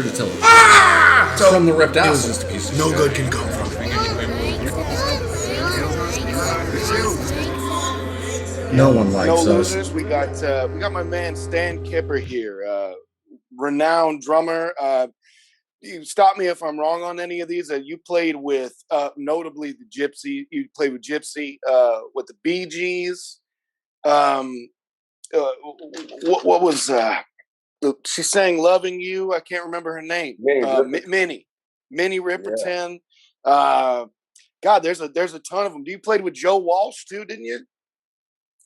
here to tell us. So From the ripped out, just a piece of no shit. good can come from it. No one No likes us. losers. We got my man Stan Kipper here, renowned drummer. You stop me if I'm wrong on any of these. You played with, notably the Gypsy. You played with Gypsy, with the Bee Gees. What was she sang "Loving You"? I can't remember her name. Minnie Riperton. God, there's a ton of them. You played with Joe Walsh too, didn't you?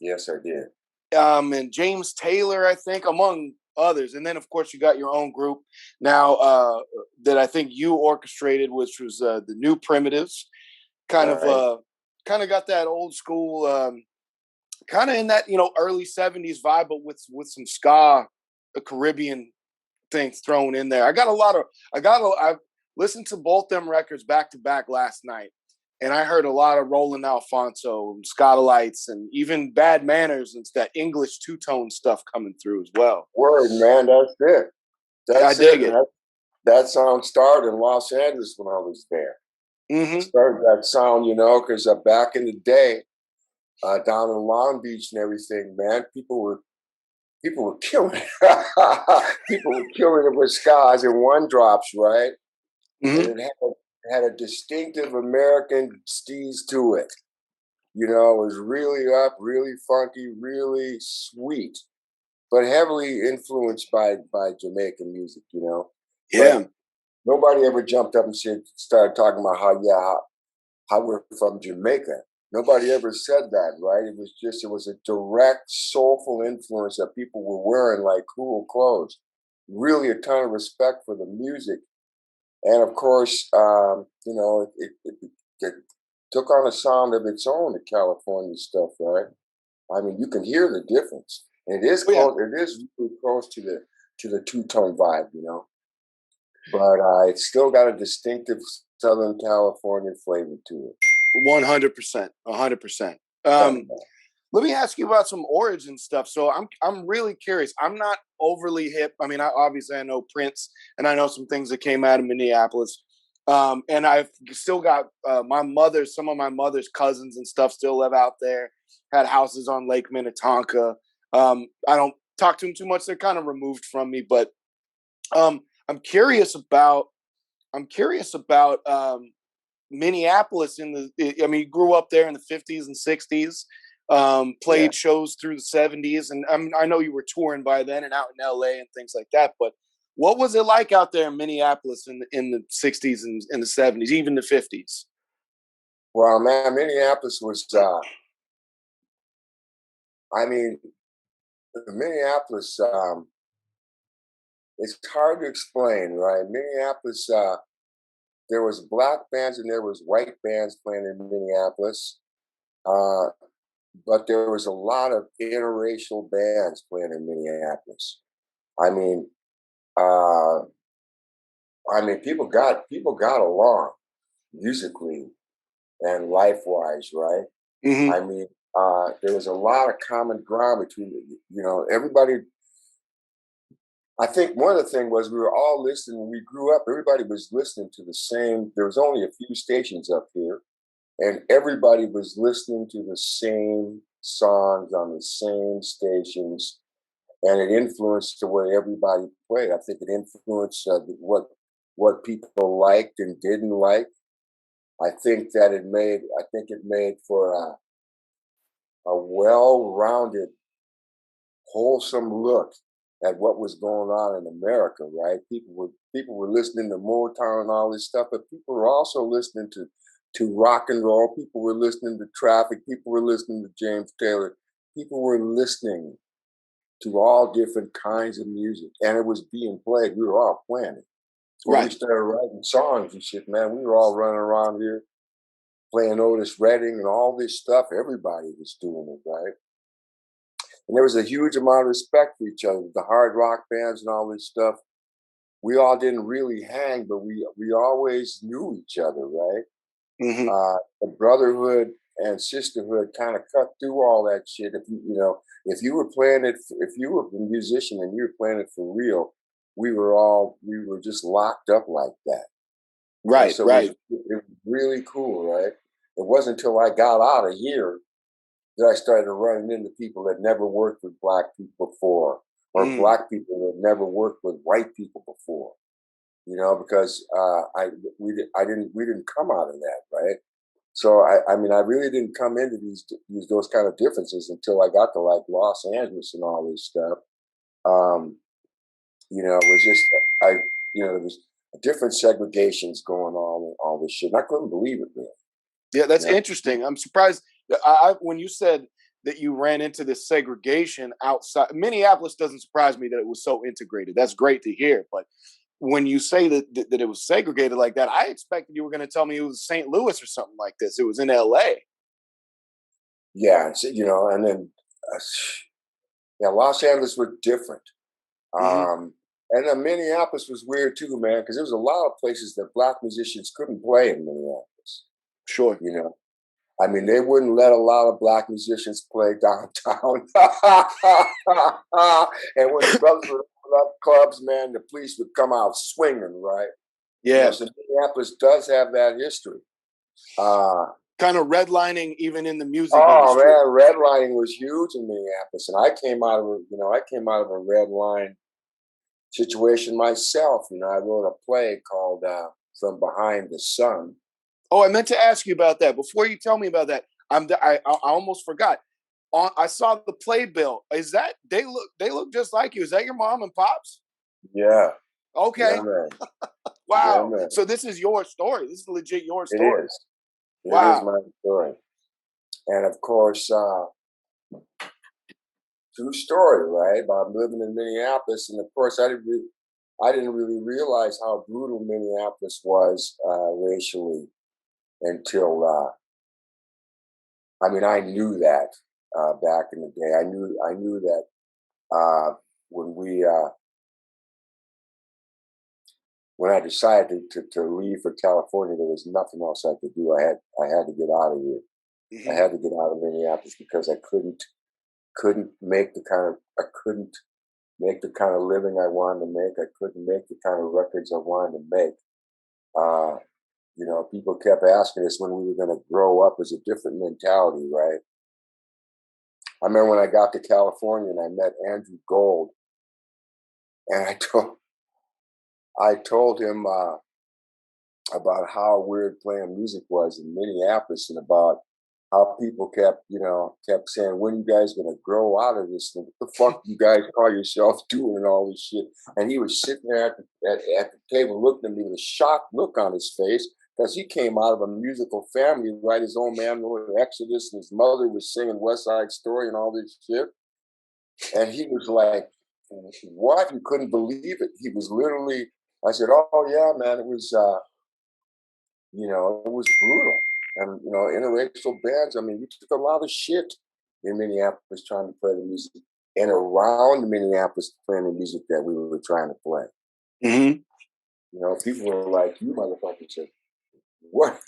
Yes, I did. And James Taylor, I think, among others. And then, of course, you got your own group now that I think you orchestrated, which was the New Primitives. Kind of got that old school, kind of in that early '70s vibe, but with some ska, a Caribbean things thrown in there. I listened to both them records back to back last night. And I heard a lot of Roland Alfonso, Scotalites, and even Bad Manners and that English two-tone stuff coming through as well. Word, man, that's it. I dig it. That sound started in Los Angeles when I was there. Mm-hmm. Started that sound, because back in the day, down in Long Beach and everything, man, people were killing it. People were killing it with skies and one drops, right? Mm-hmm. And it had a distinctive American steez to it. It was really up, really funky, really sweet, but heavily influenced by Jamaican music, Yeah. But nobody ever jumped up and started talking about how we're from Jamaica. Nobody ever said that, right? It was a direct, soulful influence that people were wearing like cool clothes. Really a ton of respect for the music. And of course, it took on a sound of its own, the California stuff, right? I mean, you can hear the difference. And it is close. It is really close to the two-tone vibe, But it's still got a distinctive Southern California flavor to it. 100%. 100%. Let me ask you about some origin stuff. So I'm really curious. I'm not overly hip. I mean, obviously I know Prince and I know some things that came out of Minneapolis. And I've still got some of my mother's cousins and stuff still live out there, had houses on Lake Minnetonka. I don't talk to them too much. They're kind of removed from me, but I'm curious about Minneapolis you grew up there in the 50s and 60s. Played shows through the 70s, and I know you were touring by then and out in LA and things like that, but what was it like out there in Minneapolis in the 60s and in the 70s, even the 50s? Well, man, Minneapolis was Minneapolis, it's hard to explain, right? Minneapolis, there was black bands and there was white bands playing in Minneapolis. But there was a lot of interracial bands playing in Minneapolis. People got along musically and life-wise, right? Mm-hmm. There was a lot of common ground between everybody. I think one of the things was we were all listening when we grew up. Everybody was listening to the same. There was only a few stations up here. And everybody was listening to the same songs on the same stations, and it influenced the way everybody played. I think it influenced what people liked and didn't like. I think it made for a well-rounded, wholesome look at what was going on in America. Right? People were listening to Motown and all this stuff, but people were also listening to rock and roll. People were listening to Traffic. People were listening to James Taylor. People were listening to all different kinds of music, and it was being played. We were all playing it. So when we started writing songs and shit, man, we were all running around here playing Otis Redding and all this stuff. Everybody was doing it, right? And there was a huge amount of respect for each other. The hard rock bands and all this stuff. We all didn't really hang, but we always knew each other, right? Mm-hmm. The brotherhood and sisterhood kind of cut through all that shit. If you were playing it, if you were a musician and you were playing it for real, we were just locked up like that. And Right, so right. it was really cool, right? It wasn't until I got out of here that I started running into people that never worked with black people before, or Mm. black people that never worked with white people before. You know, because we didn't come out of that, right? So I mean, I really didn't come into those kind of differences until I got to like Los Angeles and all this stuff. Um, you know, it was just there was different segregations going on and all this shit. And I couldn't believe it, man. Yeah, You that's know? interesting. I'm surprised. When you said that you ran into this segregation outside Minneapolis, doesn't surprise me that it was so integrated. That's great to hear. But when you say that it was segregated like that, I expected you were going to tell me it was St. Louis or something like this. It was in L.A. Yeah, you know, and then yeah, Los Angeles was different. Hmm. And then Minneapolis was weird too, man, because there was a lot of places that black musicians couldn't play in Minneapolis. Sure. You know, I mean, they wouldn't let a lot of black musicians play downtown. And when the brothers would open up clubs, man, the police would come out swinging, right? You know, Yeah. so Minneapolis does have that history. Uh, Kind of redlining even in the music oh industry. man, redlining was huge in Minneapolis, and I came out of a red line situation myself. You know, I wrote a play called "From Behind the Sun." Oh, I meant to ask you about that. Before you tell me about that, I almost forgot. I saw the playbill. Is that they look just like you? Is that your mom and pops? Yeah, yeah, Okay. man, yeah, Wow. man. So this is your story. This is legit your It story. is. It is Wow. my story, and of course, true story, right? About living in Minneapolis, and of course, I didn't really realize how brutal Minneapolis was racially until I mean, I knew that back in the day. I knew that when when I decided to leave for California, there was nothing else I could do. I had to get out of here. I Hmm. had to get out of Minneapolis because I couldn't make the kind of I couldn't make the kind of living I wanted to make. I couldn't make the kind of records I wanted to make. Uh, you know, people kept asking us when we were going to grow up as a different mentality, right? I remember when I got to California and I met Andrew Gold, and I told him about how weird playing music was in Minneapolis, and about how people kept saying, "When you guys gonna grow out of this thing? What the fuck you guys call yourself doing and all this shit?" And he was sitting there at the table looking at me with a shocked look on his face, because he came out of a musical family, right? His old man wrote Exodus, and his mother was singing West Side Story and all this shit. And he was like, "What?" He couldn't believe it. He was literally. I said, "Oh yeah, man, it was." It was brutal. And, interracial bands, I mean, we took a lot of shit in Minneapolis trying to play the music, and around Minneapolis playing the music that we were trying to play. Hmm. You know, people were like, "You motherfuckers said, what?"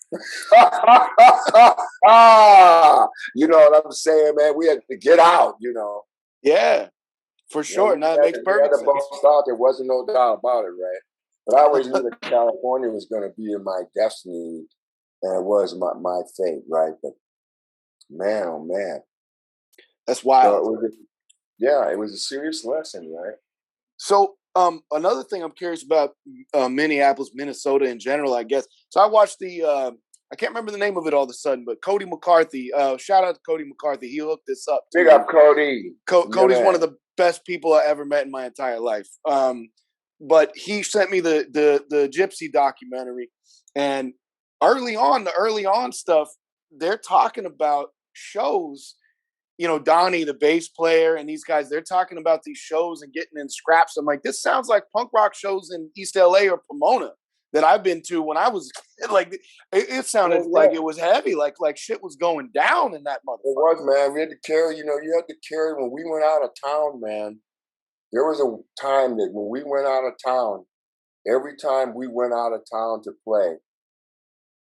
You know what I'm saying, man? We had to get out, you know. Yeah, for You know, sure. No, it makes we had perfect to sense. bust out. There wasn't no doubt about it, right? But I always knew that California was going to be in my destiny, and it was my fate, right? But man, oh man. That's So wild. it was a serious lesson, right? So, another thing I'm curious about Minneapolis, Minnesota in general, I guess. So I watched I can't remember the name of it all of a sudden, but Cody McCarthy. Shout out to Cody McCarthy. He hooked this up Big too. And up, Cody. Yeah, Cody's one of man. the best people I ever met in my entire life. But he sent me the Gypsy documentary, and the early on stuff, they're talking about shows. Donnie, the bass player, and these guys, they're talking about these shows and getting in scraps. I'm like, this sounds like punk rock shows in East LA or Pomona that I've been to when I was a kid. Like, it sounded Well, like yeah, it was heavy, like shit was going down in that it motherfucker. was, man. We had to carry, you had to carry when we went out of town, man. There was a time that when we went out of town, every time we went out of town to play,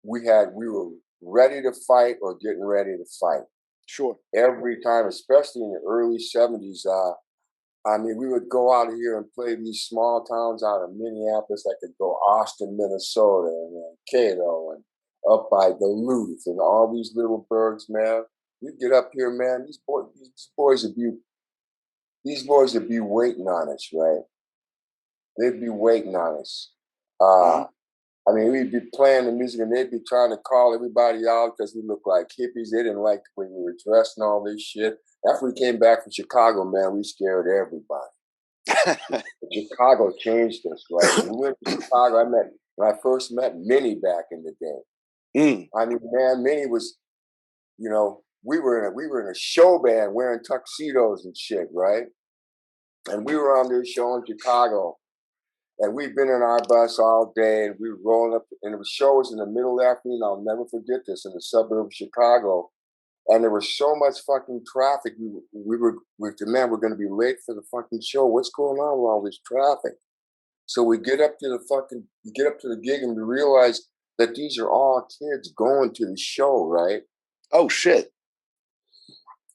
we were ready to fight or getting ready to fight. Sure. Every time, especially in the early 70s. I mean, we would go out of here and play these small towns out of Minneapolis. I could go Austin, Minnesota, and Cato, and up by Duluth, and all these little burgs, man. We get up here, man. These boys would be waiting on us, right? They'd be waiting on us. Mhm. I mean, we'd be playing the music, and they'd be trying to call everybody out because we looked like hippies. They didn't like the way we were dressed and all this shit. After we came back from Chicago, man, we scared everybody. Chicago changed us, right? When we went to Chicago, when I first met Minnie back in the day. Mm. I mean, man, Minnie was, you know, we were in a show band wearing tuxedos and shit, right? And we were on this show in Chicago, and we've been in our bus all day, and we were rolling up, and the show was in the middle of the afternoon. I'll never forget this, in the suburb of Chicago. And there was so much fucking traffic. We were man, we're going to be late for the fucking show. What's going on with all this traffic? So we get up to the gig, and we realize that these are all kids going to the show, right? Oh shit.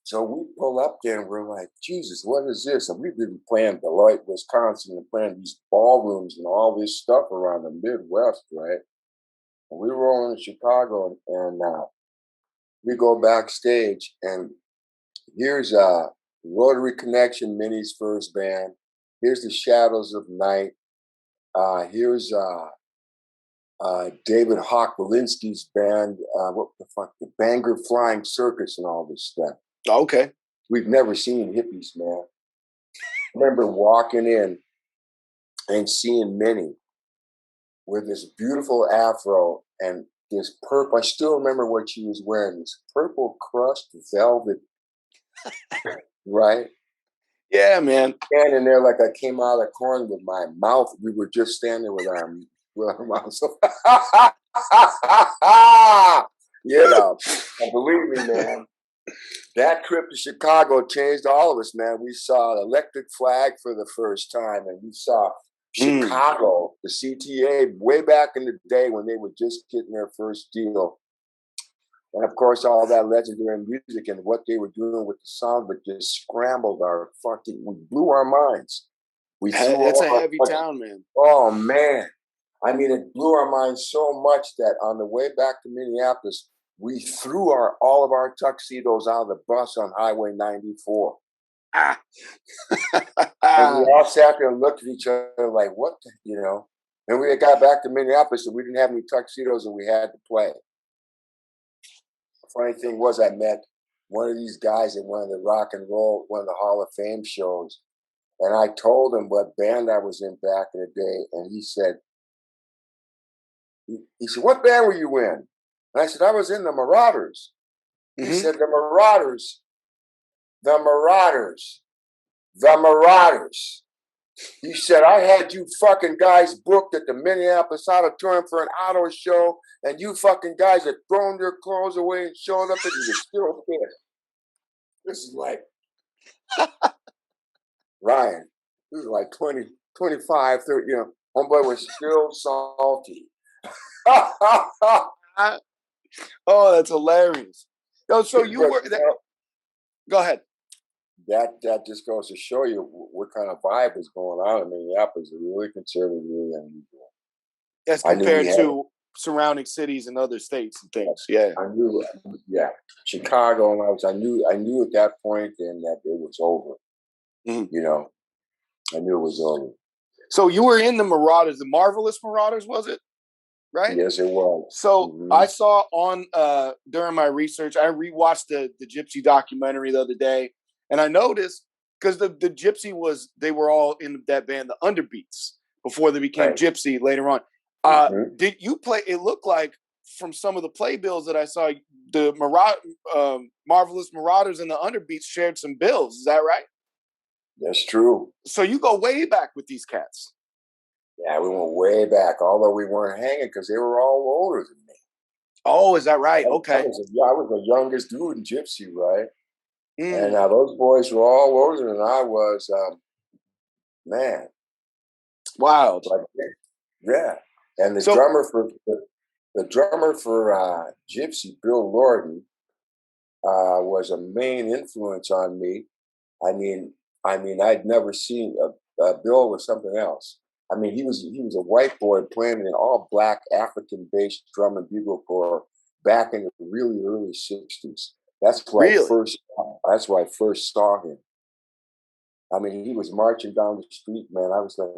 So we pull up there, and we're like, Jesus, what is this? And we've been playing Beloit, Wisconsin, and playing these ballrooms and all this stuff around the Midwest, right? And we roll in Chicago, and we go backstage, and here's Rotary Connection, Minnie's first band. Here's the Shadows of Night. Here's David Hawk-Walensky's band. What the fuck? The Bangor Flying Circus and all this stuff. Okay. We've never seen hippies, man. I remember walking in and seeing Minnie with this beautiful afro and this purple. I still remember what she was wearing. This purple crushed velvet, right? Yeah, man. Standing there like I came out of the corner with my mouth. We were just standing with our mouths. You know, and believe me, man, that trip to Chicago changed all of us, man. We saw Electric Flag for the first time, and we saw Chicago, the CTA, way back in the day when they were just getting their first deal. And of course, all that legendary music and what they were doing with the sound, but just scrambled we blew our minds. It's a heavy town, man. Oh, man. I mean, it blew our minds so much that on the way back to Minneapolis, we threw all of our tuxedos out of the bus on Highway 94. And we all sat there and looked at each other like, what the, you know? And we got back to Minneapolis, and we didn't have any tuxedos, and we had to play. Funny thing was, I met one of these guys at one of the Hall of Fame shows, and I told him what band I was in back in the day, and he said, what band were you in? And I said, I was in the Marauders. He said, the Marauders. He said, I had you fucking guys booked at the Minneapolis Auditorium for an auto show, and you fucking guys had thrown your clothes away and showed up, and you were still pissed. This is like, Ryan, this is like 20, 25, 30, you know, homeboy was still salty. Oh, that's hilarious. Yo, so you were, go ahead. That just goes to show you what kind of vibe is going on in Minneapolis. It's really conservative, really unusual. As compared to surrounding cities and other states and things. Yeah. I knew, Chicago, and I knew at that point then that it was over. You know, I knew it was over. So you were in the Marauders, the Marvelous Marauders, was it? Right? Yes, it was. So I saw on during my research, I rewatched the Gypsy documentary the other day, and I noticed because the Gypsy they were all in that band, the Underbeats, before they became Gypsy later on. Did you play? It looked like from some of the playbills that I saw, the Marvelous Marauders and the Underbeats shared some bills. Is that right? That's true. So you go way back with these cats. Yeah, we went way back, although we weren't hanging because they were all older than me. Oh, is that right? Okay. I was the youngest dude in Gypsy, right? And those boys were all older than I was. Man. Wild. Yeah. And the drummer for Gypsy, Bill Lorden, was a main influence on me. I mean, I mean, I'd never seen Bill was something else. I mean, he was a white boy playing in all black African based drum and bugle corps back in the really early '60s. Really? That's why I first saw him. I mean, he was marching down the street, man. I was like,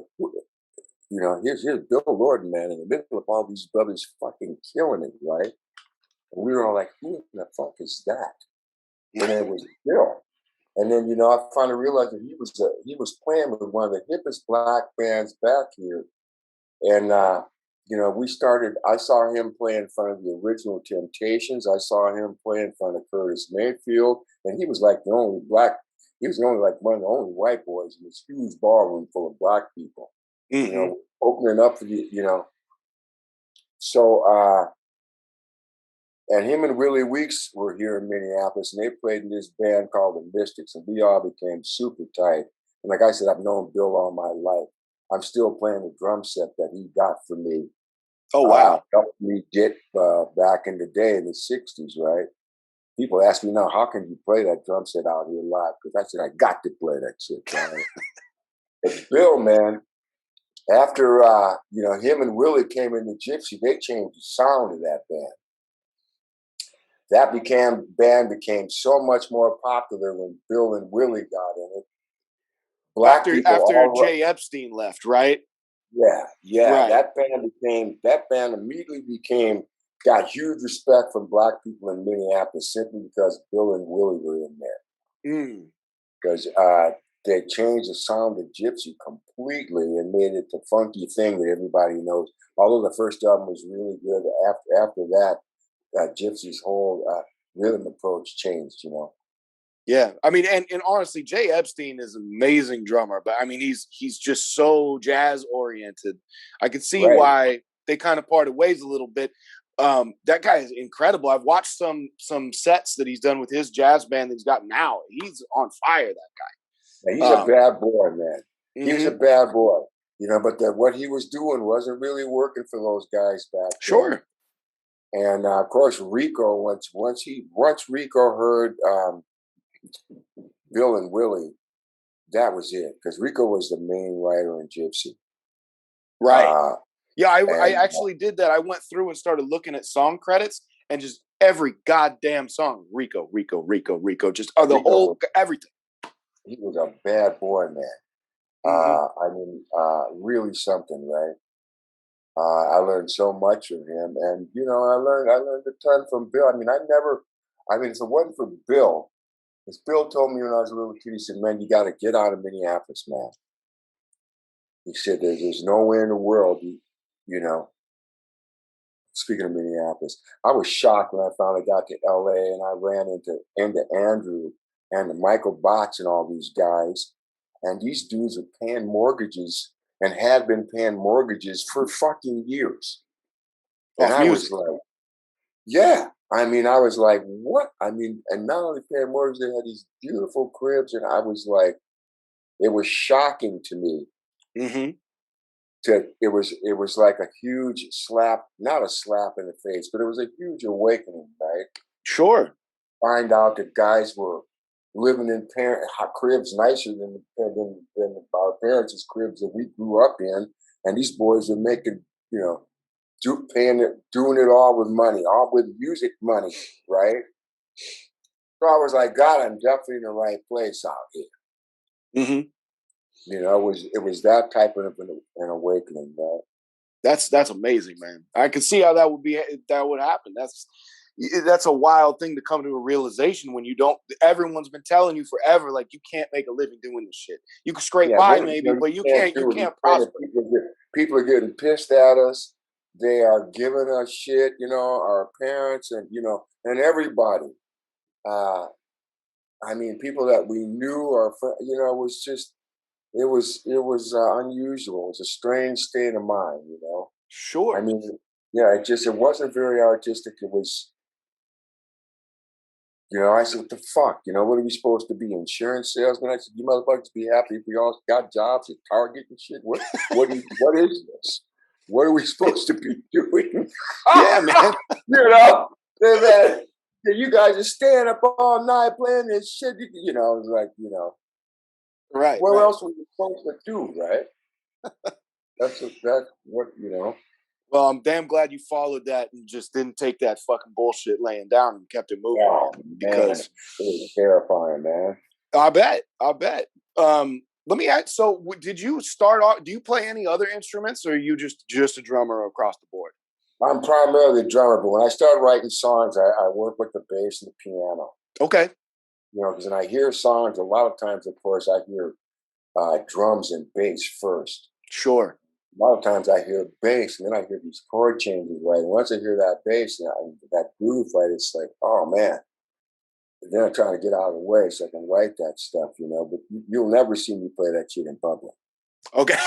here's Bill Lorden, man, in the middle of all these brothers fucking killing it, right? And we were all like, who the fuck is that? And it was Bill. And then, I finally realized that he was playing with one of the hippest black bands back here. And, I saw him play in front of the original Temptations. I saw him play in front of Curtis Mayfield. And he was like one of the only white boys in this huge ballroom full of black people, opening up for So, and him and Willie Weeks were here in Minneapolis, and they played in this band called the Mystics, and we all became super tight. And like I said, I've known Bill all my life. I'm still playing the drum set that he got for me. Oh, wow. Helped me get back in the day in the 60s, right? People ask me now, how can you play that drum set out here live? Because I said, I got to play that shit, right? But Bill, man, after, him and Willie came into Gypsy, they changed the sound of that band. That band became so much more popular when Bill and Willie got in it. After Jay Epstein left, right? Yeah. Right. That band immediately got huge respect from black people in Minneapolis simply because Bill and Willie were in there. Because they changed the sound of Gypsy completely and made it the funky thing that everybody knows. Although the first album was really good, after that, Gypsy's whole rhythm approach changed, Yeah, I mean, and honestly, Jay Epstein is an amazing drummer, but I mean, he's just so jazz oriented. I can see why they kind of parted ways a little bit. That guy is incredible. I've watched some sets that he's done with his jazz band that he's got now. He's on fire, that guy. Yeah, he's a bad boy, man. He was a bad boy, but what he was doing wasn't really working for those guys back then. Sure. And of course, Rico, once Rico heard Bill and Willie, that was it. Because Rico was the main writer in Gypsy. Right. Yeah, I actually did that. I went through and started looking at song credits and just every goddamn song, Rico, just everything. He was a bad boy, man. Really something, right? I learned so much from him, and I learned a ton from Bill. If it wasn't for Bill, as Bill told me when I was a little kid, he said, "Man, you got to get out of Minneapolis, man." He said, "There's nowhere in the world, Speaking of Minneapolis, I was shocked when I finally got to LA and I ran into Andrew and Michael Botts and all these guys, and these dudes are paying mortgages and had been paying mortgages for fucking years. And I was like, yeah. I was like, what? And not only paying mortgages, they had these beautiful cribs, and I was like, it was shocking to me. It was like a huge slap, not a slap in the face, but it was a huge awakening, right? Sure. Find out that guys were living in cribs nicer than our parents' cribs that we grew up in, and these boys were making, doing it all with money, all with music money, right? So I was like, God, I'm definitely in the right place out here. It was that type of an awakening, right? That's amazing, man. I can see how that would happen. That's a wild thing to come to a realization when everyone's been telling you forever, like, you can't make a living doing this shit. You can scrape by maybe, but you can't prosper. People are getting pissed at us. They are giving us shit, our parents and everybody. People that we knew it was unusual. It was a strange state of mind, Sure. It wasn't very artistic. It was, I said, what the fuck? What are we supposed to be, insurance salesmen? I said, you motherfuckers be happy if we all got jobs at Target and shit. What is this? What are we supposed to be doing? Yeah, man. You guys are staying up all night playing this shit. It was like, Right. What Right. else were you supposed to do, right? That's what you know. Well, I'm damn glad you followed that and just didn't take that fucking bullshit laying down and kept it moving, Oh man. man, Because it was terrifying, man. I bet. Let me ask. So, did you start off? Do you play any other instruments, or are you just a drummer across the board? I'm primarily a drummer, but when I start writing songs, I work with the bass and the piano. Okay. You know, because when I hear songs, a lot of times, of course, I hear drums and bass first. Sure. A lot of times I hear bass, and then I hear these chord changes, right? And once I hear that bass and that groove, right, it's like, oh man. And then I'm trying to get out of the way so I can write that stuff, you know. But you'll never see me play that shit in public. Okay.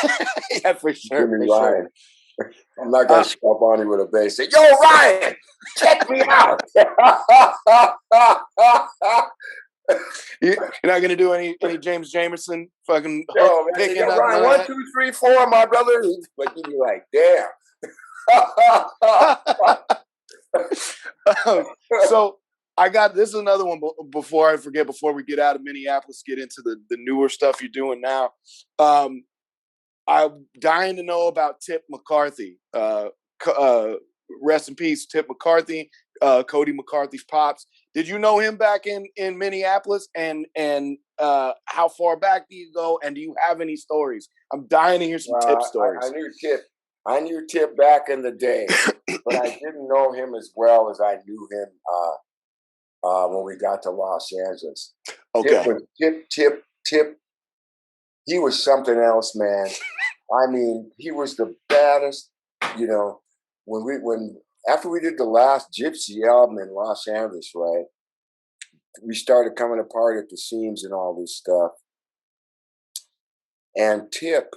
Yeah, for sure. Give me For Ryan. sure. I'm not gonna show up on you with a bass. Say, "Yo, Ryan, check me out." You're not gonna do any James Jamerson fucking hook Yo, man, say, picking "Yo, up Ryan, none of 1, that? 2, 3, 4, my brother." But you'd be like, "Damn." So I got this is another one before I forget. Before we get out of Minneapolis, get into the newer stuff you're doing now. I'm dying to know about Tip McCarthy. Rest in peace, Tip McCarthy, Cody McCarthy's pops. Did you know him back in Minneapolis? And how far back do you go? And do you have any stories? I'm dying to hear some Tip stories. I knew Tip. I knew Tip back in the day, but I didn't know him as well as I knew him when we got to Los Angeles. Okay. Tip. He was something else, man. I mean, he was the baddest. You know, after we did the last Gypsy album in Los Angeles, right? We started coming apart at the seams and all this stuff. And Tip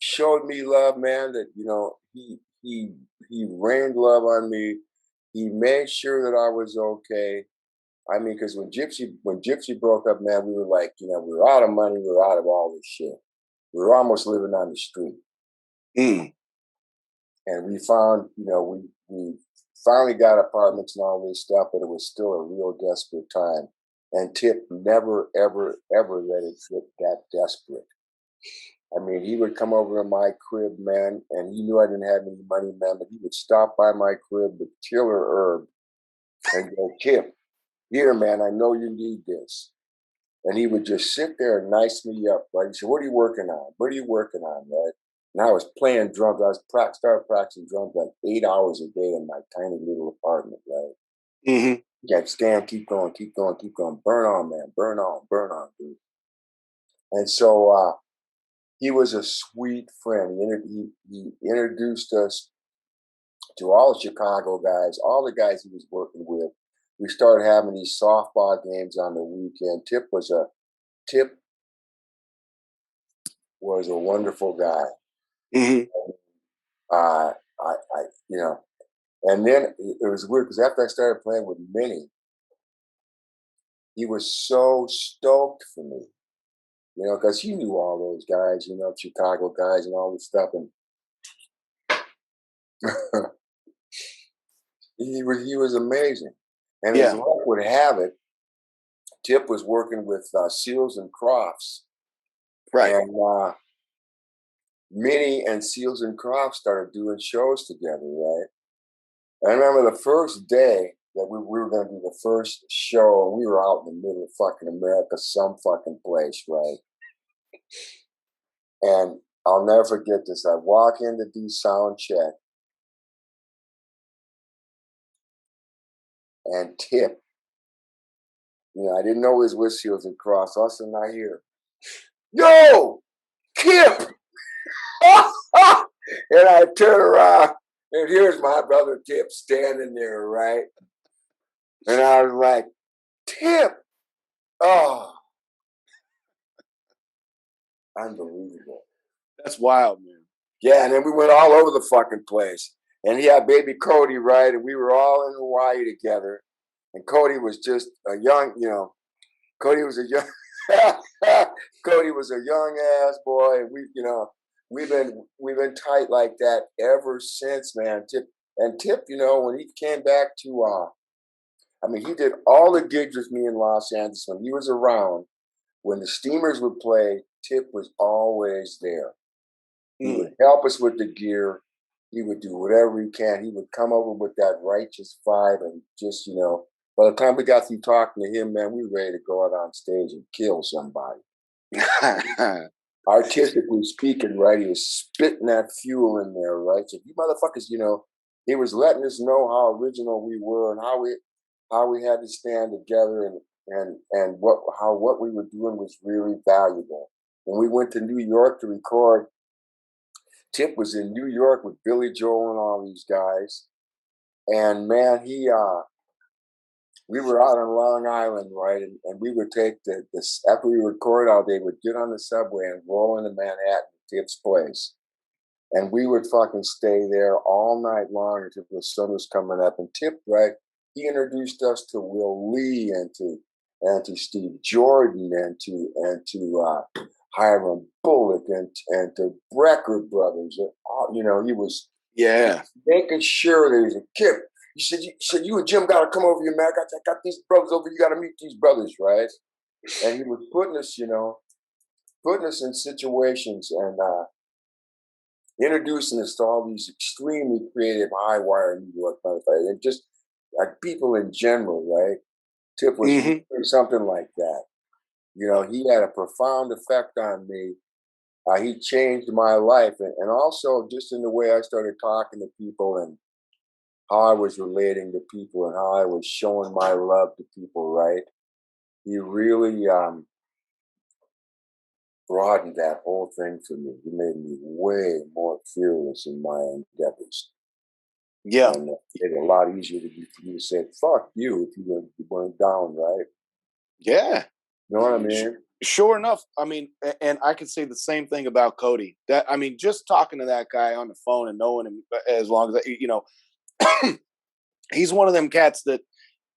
showed me love, man. That he rained love on me. He made sure that I was okay. I mean, because when Gypsy broke up, man, we were like, we were out of money, we were out of all this shit. We were almost living on the street. Mm. And we found, we finally got apartments and all this stuff, but it was still a real desperate time. And Tip never, ever, ever let it get that desperate. I mean, he would come over to my crib, man, and he knew I didn't have any money, man, but he would stop by my crib with killer herb and go, "Tip, here, man, I know you need this." And he would just sit there and nice me up, right? He said, "What are you working on? What are you working on, right?" And I was playing drums. I was started practicing drums like 8 hours a day in my tiny little apartment, right? Mm-hmm. Yeah, Stan, keep going, keep going, keep going. Burn on, man. Burn on, dude. And so he was a sweet friend. He introduced us to all the Chicago guys, all the guys he was working with. We started having these softball games on the weekend. Tip was a wonderful guy. Mm-hmm. And then it was weird because after I started playing with Minnie, he was so stoked for me, because he knew all those guys, Chicago guys and all this stuff. And he was amazing. And as luck would have it, Tip was working with Seals and Crofts. Right. And Minnie and Seals and Crofts started doing shows together, right? I remember the first day that we were going to do the first show, and we were out in the middle of fucking America, some fucking place, right? And I'll never forget this. I walk in to do sound check, and Tip, I didn't know his with Seals and Crofts. All of a sudden I hear, "Yo, Kip!" And I turn around, and here's my brother Tip standing there, right? And I was like, "Tip, oh, unbelievable." That's wild, man. Yeah, and then we went all over the fucking place. And he had baby Cody, right? And we were all in Hawaii together. And Cody was just a young, Cody was a young Cody was a young ass boy. And we've been tight like that ever since, man. Tip, when he came back to I mean, he did all the gigs with me in Los Angeles when he was around. When the Steamers would play, Tip was always there. He would help us with the gear. He would do whatever he can. He would come over with that righteous vibe and just, you know, by the time we got through talking to him, man, we were ready to go out on stage and kill somebody. Artistically speaking, right? He was spitting that fuel in there, right? So you motherfuckers, you know, he was letting us know how original we were and how we had to stand together and what we were doing was really valuable. When we went to New York to record, Tip was in New York with Billy Joel and all these guys. And man, we were out on Long Island, right? And we would take this after we record all day, we'd get on the subway and roll into Manhattan, Tip's place. And we would fucking stay there all night long until the sun was coming up. And Tip, right, he introduced us to Will Lee and to Steve Jordan and to Hiram Bullock and to Brecker Brothers. You know, he was making sure there was a Kip. He said, you and Jim got to come over here, man. I got these brothers over. You got to meet these brothers, right? And he was putting us in situations and introducing us to all these extremely creative high wire New York motherfuckers, and just like people in general, right? Tip was doing something like that. You know, he had a profound effect on me. He changed my life, and also just in the way I started talking to people and how I was relating to people and how I was showing my love to people, right? He really broadened that whole thing for me. He made me way more fearless in my endeavors. Yeah. And made it a lot easier for you to say, fuck you, if you weren't down, right? Yeah. You know what I mean? Sure enough. I mean, and I can say the same thing about Cody. That, I mean, just talking to that guy on the phone and knowing him as long as, you know, he's one of them cats that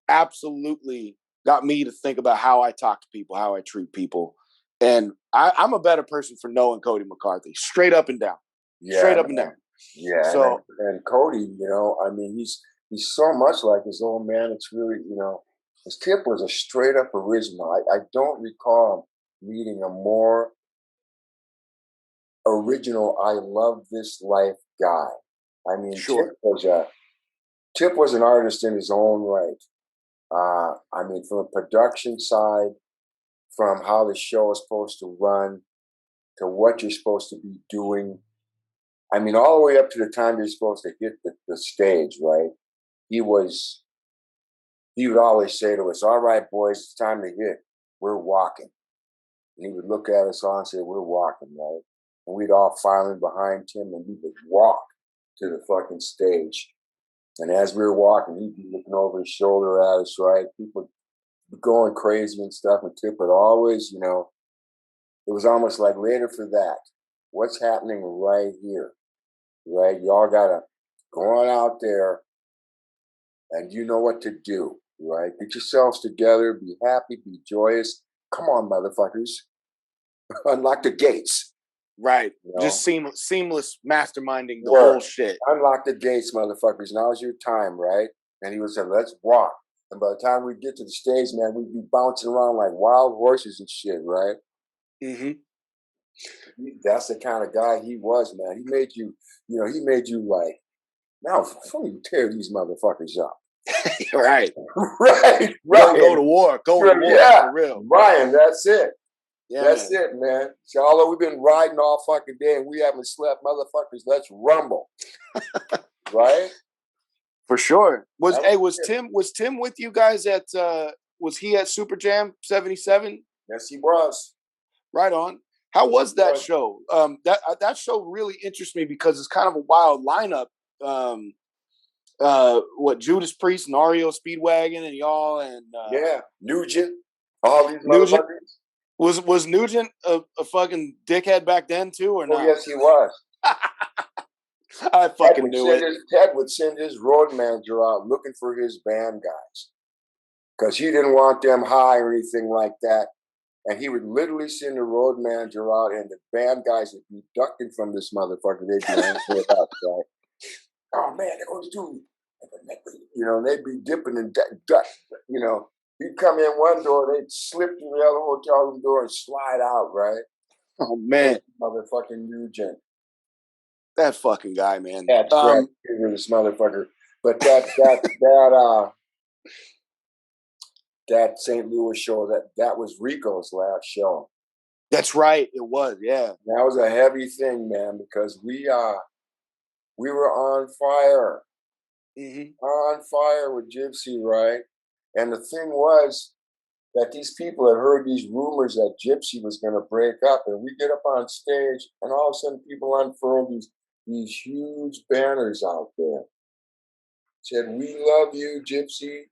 absolutely got me to think about how I talk to people, how I treat people. And I'm a better person for knowing Cody McCarthy, straight up and down. Yeah, straight up and down. Yeah. So, and Cody, you know, I mean, he's so much like his old man. It's really, you know, his Tip was a straight up original. I don't recall meeting a more original, I love this life guy. I mean, sure. Tip was an artist in his own right. I mean, from a production side, from how the show is supposed to run, to what you're supposed to be doing. I mean, all the way up to the time you're supposed to hit the stage, right? He would always say to us, all right, boys, it's time to hit. We're walking. And he would look at us all and say, we're walking, right? And we'd all file in behind him and we would walk to the fucking stage. And as we were walking, he'd be looking over his shoulder at us, right? People would be going crazy and stuff. And Tip would always, you know, it was almost like later for that. What's happening right here, right? Y'all gotta go on out there and you know what to do, right? Get yourselves together, be happy, be joyous. Come on, motherfuckers. Unlock the gates. Right. You know? Just seamless masterminding the whole shit. Unlock the gates, motherfuckers. Now's your time, right? And he would say, let's walk. And by the time we get to the stage, man, we'd be bouncing around like wild horses and shit, right? That's the kind of guy he was, man. He made you, you know, he made you like, now, before you tear these motherfuckers up. Right. Right. Go to war. For real. Ryan, that's it. Yeah, that's it, man. So although we've been riding all fucking day and we haven't slept, motherfuckers, let's rumble. Right? For sure. Was Tim with you guys at was he at Super Jam 77? Yes, he was. Right on. How was that show? That show really interests me because it's kind of a wild lineup. What, Judas Priest and REO Speedwagon and y'all and Nugent, all these Nugent. motherfuckers. Was Nugent a fucking dickhead back then too, or not? Oh, yes, he was. I fucking knew it. Ted would send his road manager out looking for his band guys because he didn't want them high or anything like that. And he would literally send the road manager out, and the band guys would be ducking from this motherfucker. They'd be angry with us, right? Oh man, there goes dude. You know, they'd be dipping in duck. You know, you'd come in one door, they'd slip through the other hotel room door and slide out, right? Oh man, Motherfucking Nugent. that fucking guy, man. Yeah, scratch this motherfucker. But that St. Louis show, that was Rico's last show. That's right. It was, yeah. That was a heavy thing, man, because we were on fire. On fire with Gypsy, right? And the thing was that these people had heard these rumors that Gypsy was going to break up, and we get up on stage, and all of a sudden people unfurl these huge banners out there. Said, "We love you, Gypsy.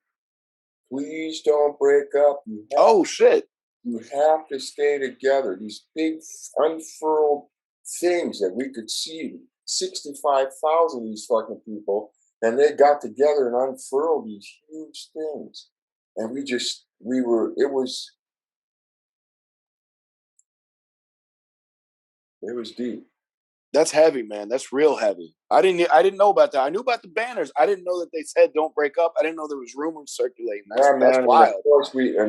Please don't break up. Shit. You have to stay together." These big unfurled things that we could see, 65,000 of these fucking people, and they got together and unfurled these huge things. And it was deep. That's heavy, man. That's real heavy. I didn't know about that. I knew about the banners. I didn't know that they said don't break up. I didn't know there was rumors circulating. That's wild. Of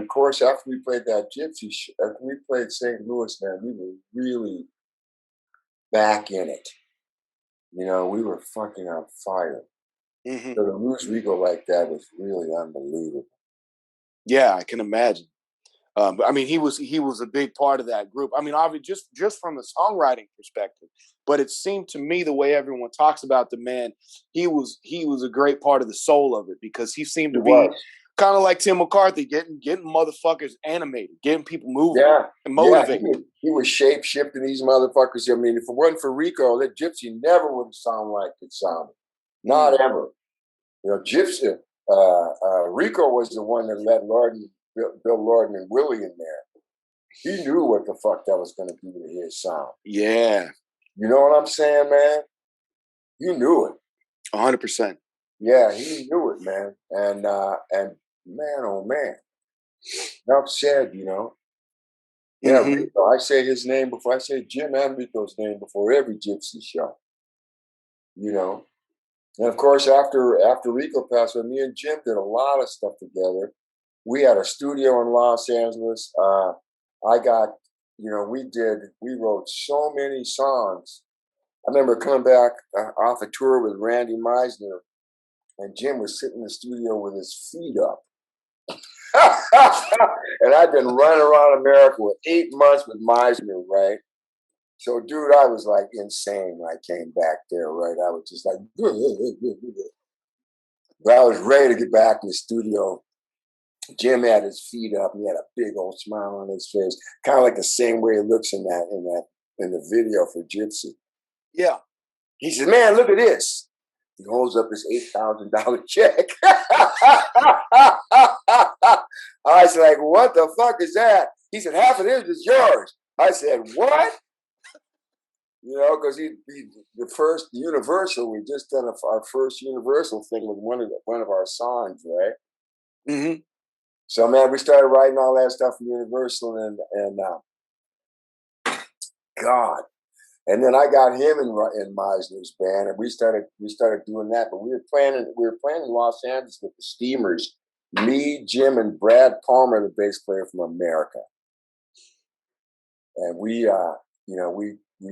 course, after we played that Gypsy, after we played St. Louis, man, we were really back in it. You know, we were fucking on fire. So to lose Rico like that was really unbelievable. Yeah, I can imagine. But I mean, he was a big part of that group. I mean, obviously, just from a songwriting perspective. But it seemed to me the way everyone talks about the man, he was a great part of the soul of it, because he seemed to be kind of like Tim McCarthy, getting motherfuckers animated, getting people moving, and motivated. Yeah, he was shape shifting these motherfuckers. I mean, if it wasn't for Rico, that Gypsy never would have sounded like it sounded. Not ever. You know, Gypsy, Rico was the one that led Bill Lorden and Willie in there. He knew what the fuck that was going to do to his sound. Yeah. You know what I'm saying, man? He knew it. 100%. Yeah, he knew it, man. And man, oh man. Enough said, you know. Yeah, Rico, I say his name before I say Jim and Rico's name before every Gypsy show. You know. And of course, after Rico passed away, me and Jim did a lot of stuff together. We had a studio in Los Angeles. We wrote so many songs. I remember coming back off a tour with Randy Meisner, and Jim was sitting in the studio with his feet up. And I'd been running around America with 8 months with Meisner, right? So, dude, I was like insane when I came back there, right? I was just like, but I was ready to get back in the studio. Jim had his feet up. He had a big old smile on his face, kind of like the same way it looks in the video for Gypsy. Yeah. He said, "Man, look at this." He holds up his $8,000 check. I was like, "What the fuck is that?" He said, "Half of this is yours." I said, "What?" You know, because the first Universal, we just done our first Universal thing with one of our songs, right? So, man, we started writing all that stuff for Universal, and God. And then I got him in Meisner's band, and we started doing that. But we were playing in Los Angeles with the Steamers, me, Jim, and Brad Palmer, the bass player from America. And we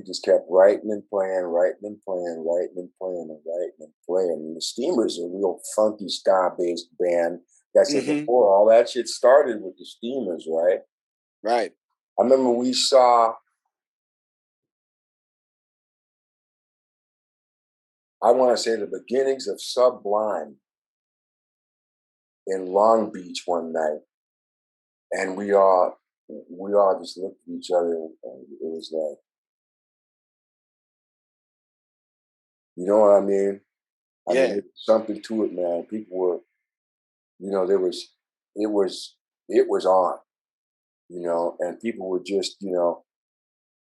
just kept writing and playing, writing and playing, writing and playing, and writing and playing. And the Steamers are a real funky ska-based band. Like I said before, all that shit started with the Steamers, right? Right. I remember we saw, I want to say, the beginnings of Sublime in Long Beach one night. And we all just looked at each other, and it was like, you know what I mean? I mean, there's something to it, man. People were, you know, it was on, you know, and people were just, you know,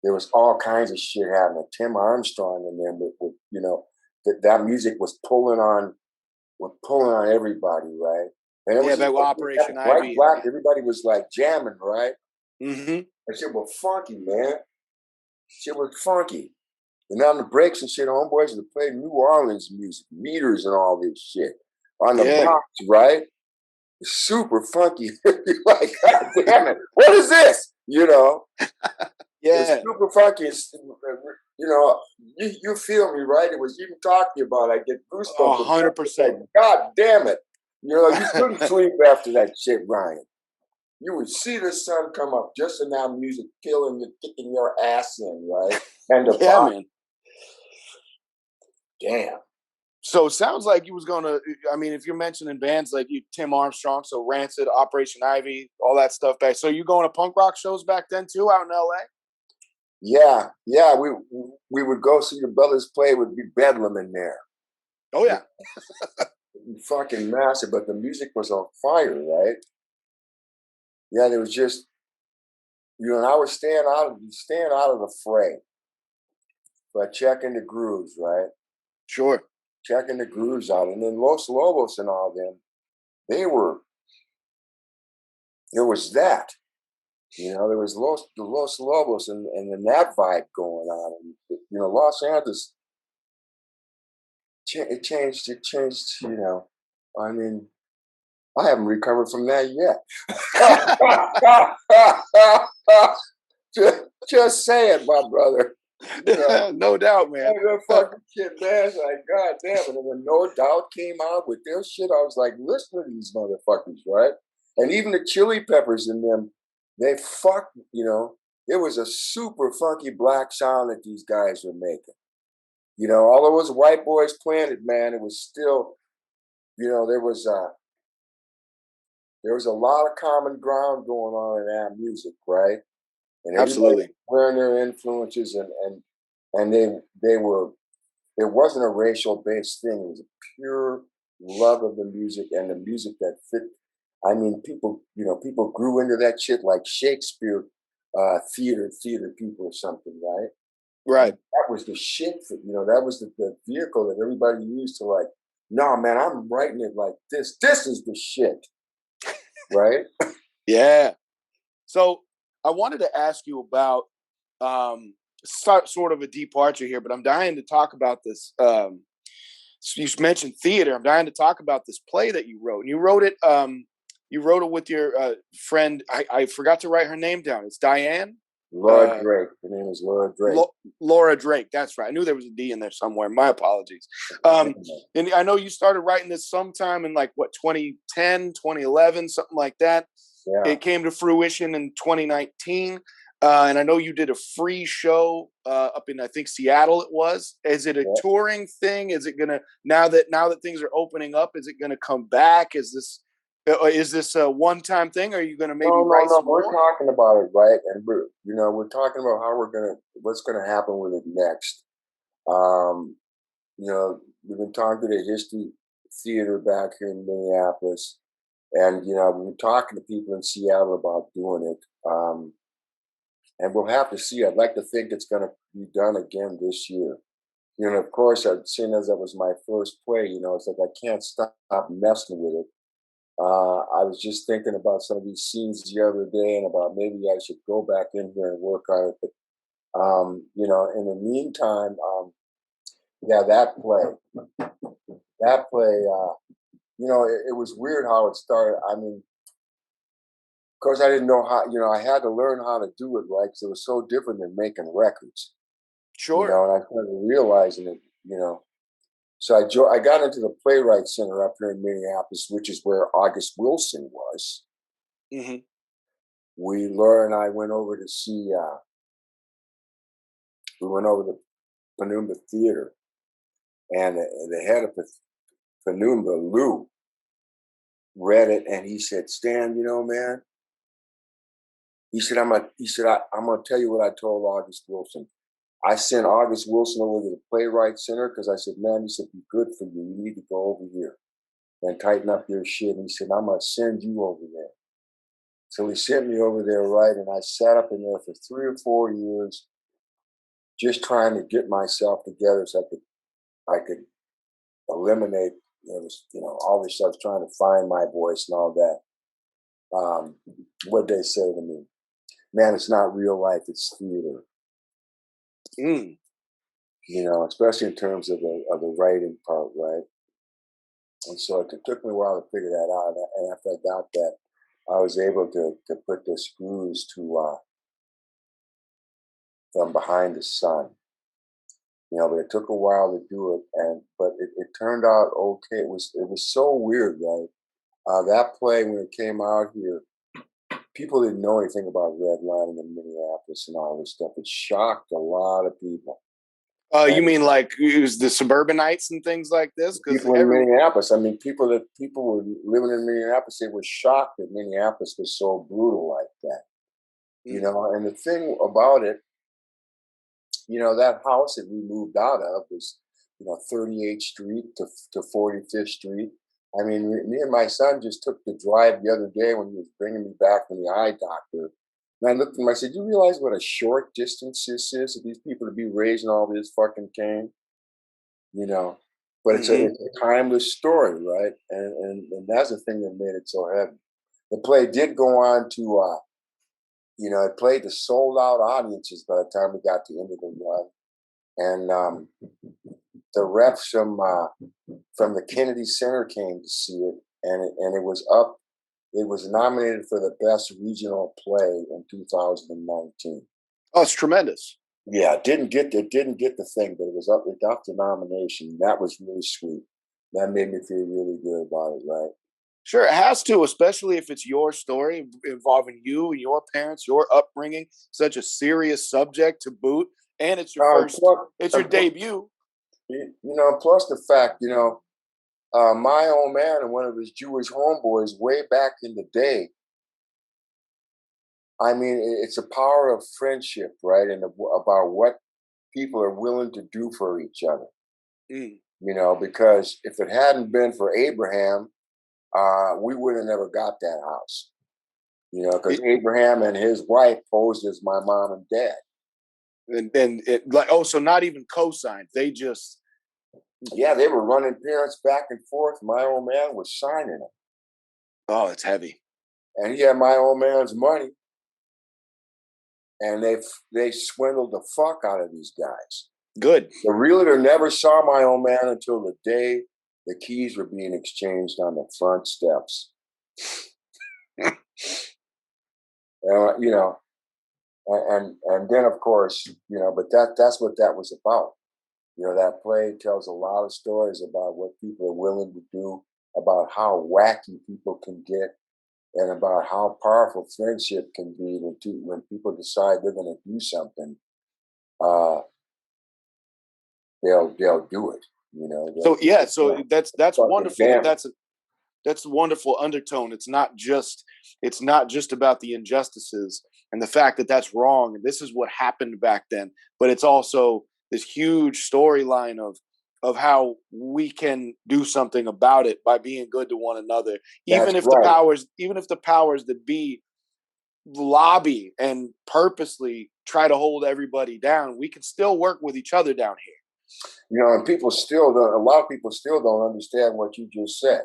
there was all kinds of shit happening. Tim Armstrong and them with you know, that music was pulling on everybody, right? And it was that Operation Ivy. Black, everybody was like jamming, right? And shit was funky, man. Shit was funky. And on the breaks and shit, homeboys would play New Orleans music, meters and all this shit. on the Yeah. box, right? Super funky. You're like, God damn it, what is this? You know, it's Yeah. super funky. You know, you feel me, right? It was even talking about. I get goosebumps. 100%. Like, God damn it! You know, you couldn't sleep after that shit, Ryan. You would see the sun come up just in that music, killing you, kicking your ass in, right? And the Yeah, box, man. damn. So it sounds like you was gonna. I mean, if you're mentioning bands like you, Tim Armstrong, so Rancid, Operation Ivy, all that stuff back. So you going to punk rock shows back then too, out in L.A.? Yeah. We would go see your brothers play. It would be bedlam in there. Oh yeah. Fucking massive, but the music was on fire, right? Yeah, there was just and I was staying out of the fray, but checking the grooves, right? Sure. Checking the grooves out, and then Los Lobos and all them, they were there was that, there was the Los Lobos and then that vibe going on, and Los Angeles, it changed. It changed. I mean, I haven't recovered from that yet. just say it, my brother. No doubt, man. That fucking shit, man. It's like, God damn it. And when No Doubt came out with their shit, I was like, listen to these motherfuckers, right? And even the Chili Peppers in them, they fucked, it was a super funky black sound that these guys were making. All those white boys playing it, man, it was still, there was a lot of common ground going on in that music, right? And everybody Absolutely. wearing their influences, and they were. It wasn't a racial based thing. It was a pure love of the music and the music that fit. I mean, people grew into that shit like Shakespeare, theater people or something, right? Right. And that was the shit. That was the vehicle that everybody used to like. No, man, I'm writing it like this. This is the shit, right? Yeah. So I wanted to ask you about sort of a departure here, but I'm dying to talk about this. So you mentioned theater. I'm dying to talk about this play that you wrote. And you wrote it. You wrote it with your friend. I forgot to write her name down. It's Diane. Laura Drake. Her name is Laura Drake. Laura Drake. That's right. I knew there was a D in there somewhere. My apologies. And I know you started writing this sometime in 2010, 2011, something like that. Yeah. It came to fruition in 2019. And I know you did a free show up in, I think, Seattle it was. Is it a touring thing? Is it going to, now that things are opening up, is it going to come back? Is this a one-time thing? Or are you going to maybe write some we're more? talking about it, right? And we're talking about what's gonna happen with it next. We've been talking to the History Theater back here in Minneapolis, and we've been talking to people in Seattle about doing it. And we'll have to see. I'd like to think it's gonna be done again this year. Of course, seeing as that was my first play, it's like I can't stop messing with it. I was just thinking about some of these scenes the other day and about maybe I should go back in here and work on it. But, in the meantime, that play, it was weird how it started. I mean, of course, I didn't know how, I had to learn how to do it right because it was so different than making records. Sure. And I started realizing it. So I got into the Playwright Center up here in Minneapolis, which is where August Wilson was. Mm-hmm. Laura and I went over to see, we went over to Penumbra Theater, and the head of Penumbra, Lou, read it, and he said, Stan, man, he said, I'm going to tell you what I told August Wilson. I sent August Wilson over to the Playwright Center because I said, man, he said, be good for you. You need to go over here and tighten up your shit. And he said, I'm going to send you over there. So he sent me over there, right? And I sat up in there for 3 or 4 years, just trying to get myself together so I could eliminate, all this stuff, trying to find my voice and all that. What they say to me, man, it's not real life, it's theater. Mm. Especially in terms of the writing part, right? And so it took me a while to figure that out. And after I got that, I was able to put the screws to from behind the sun. But it took a while to do it, but it turned out okay. It was so weird, right? That play when it came out here, people didn't know anything about redlining in Minneapolis and all this stuff. It shocked a lot of people. You mean like it was the suburbanites and things like this? Because People in Minneapolis, I mean, people were living in Minneapolis, they were shocked that Minneapolis was so brutal like that. And the thing about it, that house that we moved out of was, 38th Street to 45th Street. I mean, me and my son just took the drive the other day when he was bringing me back from the eye doctor. And I looked at him, I said, "Do you realize what a short distance this is for these people to be raising all this fucking cane?" But it's a timeless story, right? And that's the thing that made it so heavy. The play did go on to, it played to sold out audiences by the time we got to the end of the run. And the refs from the Kennedy Center came to see it, and it was up. It was nominated for the best regional play in 2019. Oh, it's tremendous. Yeah, it didn't get the thing, but it was up. It got the nomination. That was really sweet. That made me feel really good about it, right? Sure, it has to, especially if it's your story involving you and your parents, your upbringing, such a serious subject to boot, and it's your it's your debut. Plus the fact, my old man and one of his Jewish homeboys way back in the day. I mean, it's a power of friendship, right? And about what people are willing to do for each other. Because if it hadn't been for Abraham, we would have never got that house. Because Abraham and his wife posed as my mom and dad. And it so not even co-signed. They just they were running parents back and forth. My old man was signing them. Oh, it's heavy. And he had my old man's money. And they swindled the fuck out of these guys. Good. The realtor never saw my old man until the day the keys were being exchanged on the front steps. And then of course, but that's what that was about. That play tells a lot of stories about what people are willing to do, about how wacky people can get, and about how powerful friendship can be when people decide they're going to do something. They'll do it. So that's wonderful. That's a wonderful undertone. It's not just about the injustices and the fact that that's wrong and this is what happened back then, but it's also this huge storyline of how we can do something about it by being good to one another, even if the powers that be lobby and purposely try to hold everybody down. We can still work with each other down here. And a lot of people still don't understand what you just said.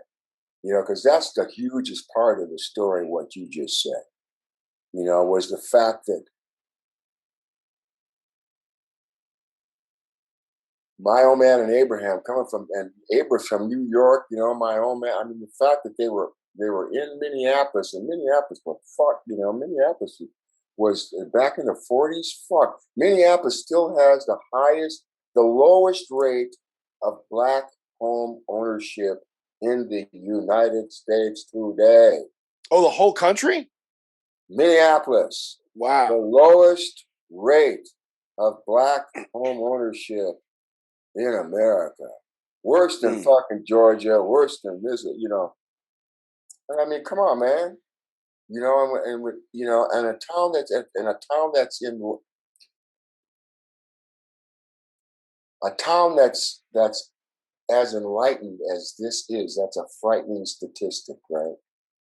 Because that's the hugest part of the story, what you just said, was the fact that my old man and Abraham from New York, my old man, I mean, the fact that they were in Minneapolis, and Minneapolis Minneapolis was back in the 40s, Minneapolis still has the lowest rate of Black home ownership in the United States today. Oh, the whole country? Minneapolis. Wow. The lowest rate of Black home ownership in America. Worse than fucking Georgia, worse than this, And I mean, come on, man. And a town that's as enlightened as this is, that's a frightening statistic, right?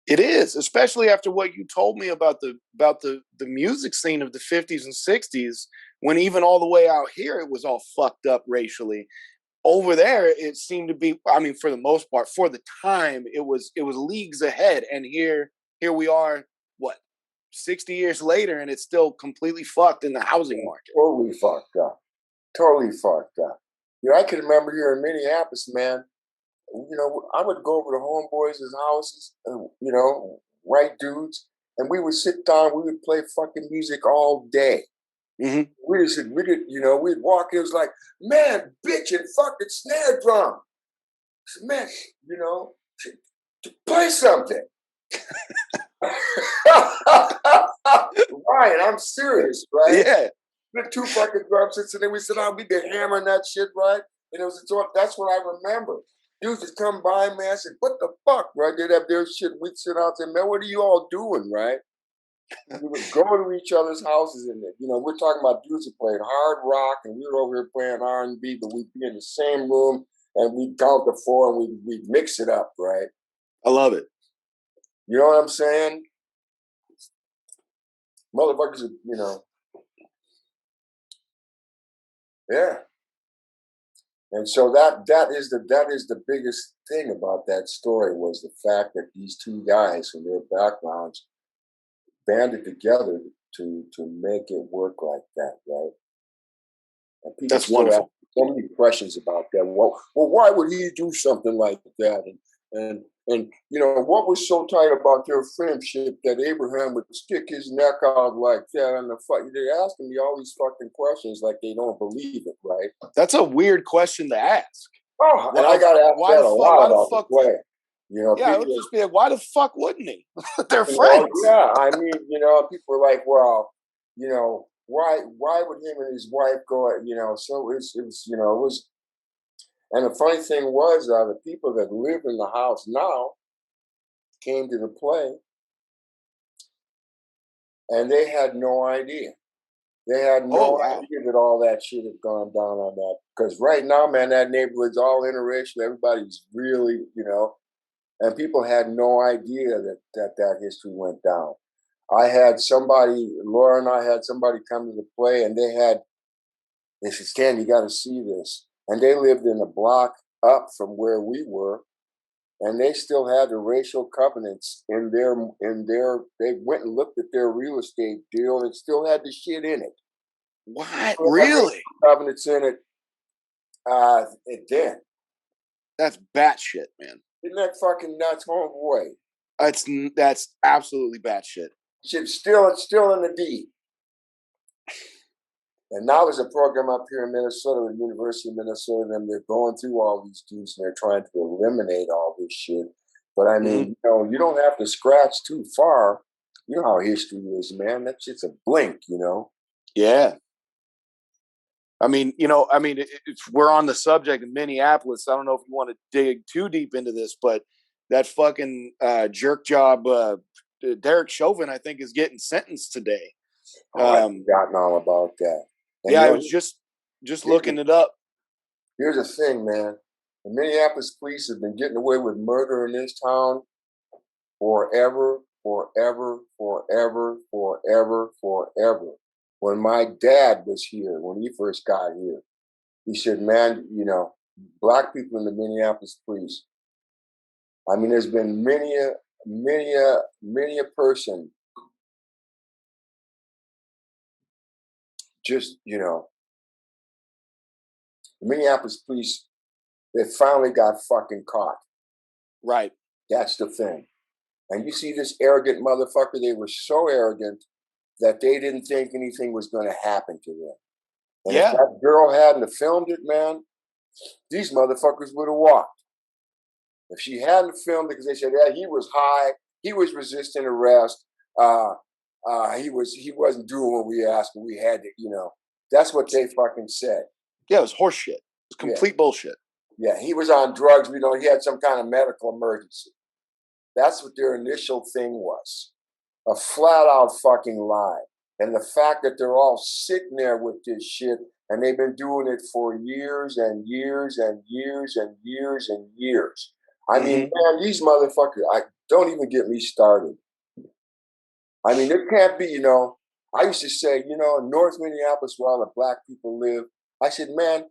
It is, especially after what you told me about the music scene of the 50s and 60s, when even all the way out here it was all fucked up racially. Over there, it seemed to be, I mean, for the most part, for the time, it was leagues ahead. And here we are, 60 years later, and it's still completely fucked in the housing market. Totally fucked up. I can remember here in Minneapolis, man. I would go over to homeboys' houses, white dudes, and we would sit down. We would play fucking music all day. Mm-hmm. We'd walk. It was like, man, bitch, and fucking snare drum, man, play something. Right, I'm serious, right? Yeah. The two fucking drum sets, and then we sit down, we be hammering that shit, right? And that's what I remember. Dudes just come by, man. I said, what the fuck, right? They'd have their shit. We'd sit out there, man, what are you all doing, right? We would go to each other's houses, and we're talking about dudes who played hard rock, and we were over here playing R&B, but we'd be in the same room, and we'd count to four, and we'd mix it up, right? I love it. You know what I'm saying? Motherfuckers, yeah. And so that is the biggest thing about that story, was the fact that these two guys from their backgrounds banded together to make it work like that, right? And people That's wonderful. ask so many questions about that. Well, why would he do something like that? And what was so tight about their friendship that Abraham would stick his neck out like that on the fuck? They're asking me all these fucking questions like they don't believe it, right? That's a weird question to ask. Oh, and I got to ask that a lot about the play. Yeah, it would just be like, why the fuck wouldn't he? They're friends. Yeah, I mean, people are like, well, why would him and his wife go? So it was. And the funny thing was, the people that live in the house now came to the play, and they had no idea. They had no idea that all that shit had gone down on that. Because right now, man, that neighborhood's all interracial. Everybody's really, and people had no idea that history went down. Laura and I had somebody come to the play, and they said, Stan, you got to see this. And they lived in a block up from where we were, and they still had the racial covenants in their, they went and looked at their real estate deal, and it still had the shit in it. What? Really? Covenants in it. It did. That's batshit, man. Isn't that fucking nuts, homeboy? That's absolutely batshit. It's still in the deed. And now there's a program up here in Minnesota, the University of Minnesota, and they're going through all these dudes, and they're trying to eliminate all this shit. But I mean, you don't have to scratch too far. You know how history is, man. That shit's a blink, Yeah. I mean, we're on the subject of Minneapolis. I don't know if you want to dig too deep into this, but that fucking jerk job, Derek Chauvin, I think, is getting sentenced today. I've forgotten all about that. And I was just looking it up. Here's the thing, man. The Minneapolis police have been getting away with murder in this town forever, forever, forever, forever, forever. When my dad was here, when he first got here, he said, man, black people in the Minneapolis police. I mean, there's been many a person just, the Minneapolis police, they finally got fucking caught. Right. That's the thing. And you see this arrogant motherfucker, they were so arrogant that they didn't think anything was going to happen to them. And if that girl hadn't filmed it, man, these motherfuckers would have walked. If she hadn't filmed it, because they said, yeah, he was high, he was resisting arrest, he wasn't doing what we asked, but we had to, that's what they fucking said. Yeah, it was horseshit. It was complete bullshit. Yeah, he was on drugs, he had some kind of medical emergency. That's what their initial thing was. A flat out fucking lie. And the fact that they're all sitting there with this shit, and they've been doing it for years and years and years and years and years. I mean, man, these motherfuckers, don't even get me started. I mean, there can't be, I used to say, in North Minneapolis where all the black people live, I said, man,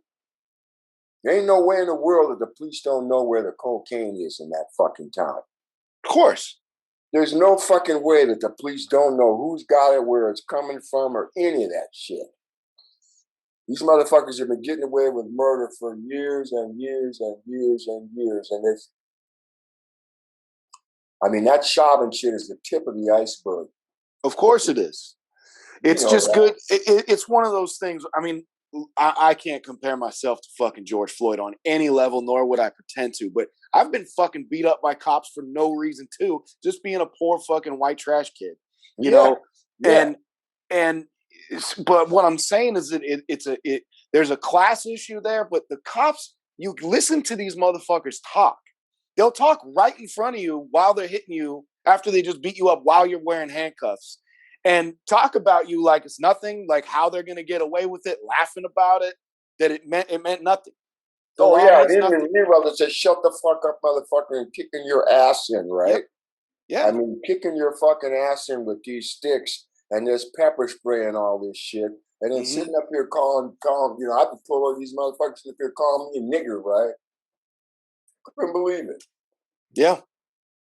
there ain't no way in the world that the police don't know where the cocaine is in that fucking town. Of course. There's no fucking way that the police don't know who's got it, where it's coming from, or any of that shit. These motherfuckers have been getting away with murder for years and years and years and years. And it's, I mean, that Chauvin shit is the tip of the iceberg. Of course it is. It's just good. It's one of those things. I mean, I can't compare myself to fucking George Floyd on any level, nor would I pretend to. But I've been fucking beat up by cops for no reason too, just being a poor fucking white trash kid, you know. Yeah. But what I'm saying is that there's a class issue there. But the cops, you listen to these motherfuckers talk. They'll talk right in front of you while they're hitting you after they just beat you up while you're wearing handcuffs. And talk about you like it's nothing, like how they're gonna get away with it, laughing about it, that it meant nothing. Meanwhile, they say, shut the fuck up, motherfucker, and kicking your ass in, right? Yep. Yeah. I mean, kicking your fucking ass in with these sticks and there's pepper spray and all this shit. And then sitting up here calling, you know, I could pull over these motherfuckers up here calling me a nigger, right? Couldn't believe it. Yeah.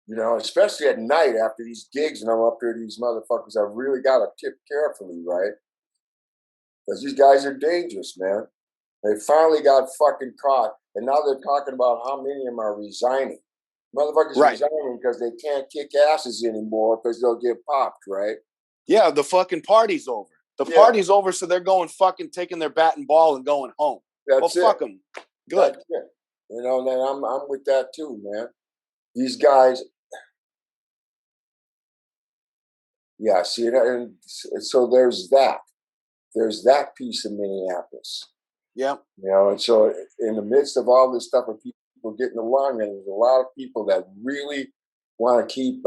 You know, especially at night after these gigs and I'm up here, these motherfuckers, I really got to tip carefully, right? Because these guys are dangerous, man. They finally got fucking caught. And now they're talking about how many of them are resigning. Motherfuckers resigning because they can't kick asses anymore because they'll get popped, right? Yeah, the fucking party's over. The party's over, so they're going fucking taking their bat and ball and going home. That's fuck them. Good. That's it. You know, and then I'm with that too, man. These guys, yeah, see, and so there's that piece of Minneapolis. Yeah. You know, and so in the midst of all this stuff of people getting along, and there's a lot of people that really want to keep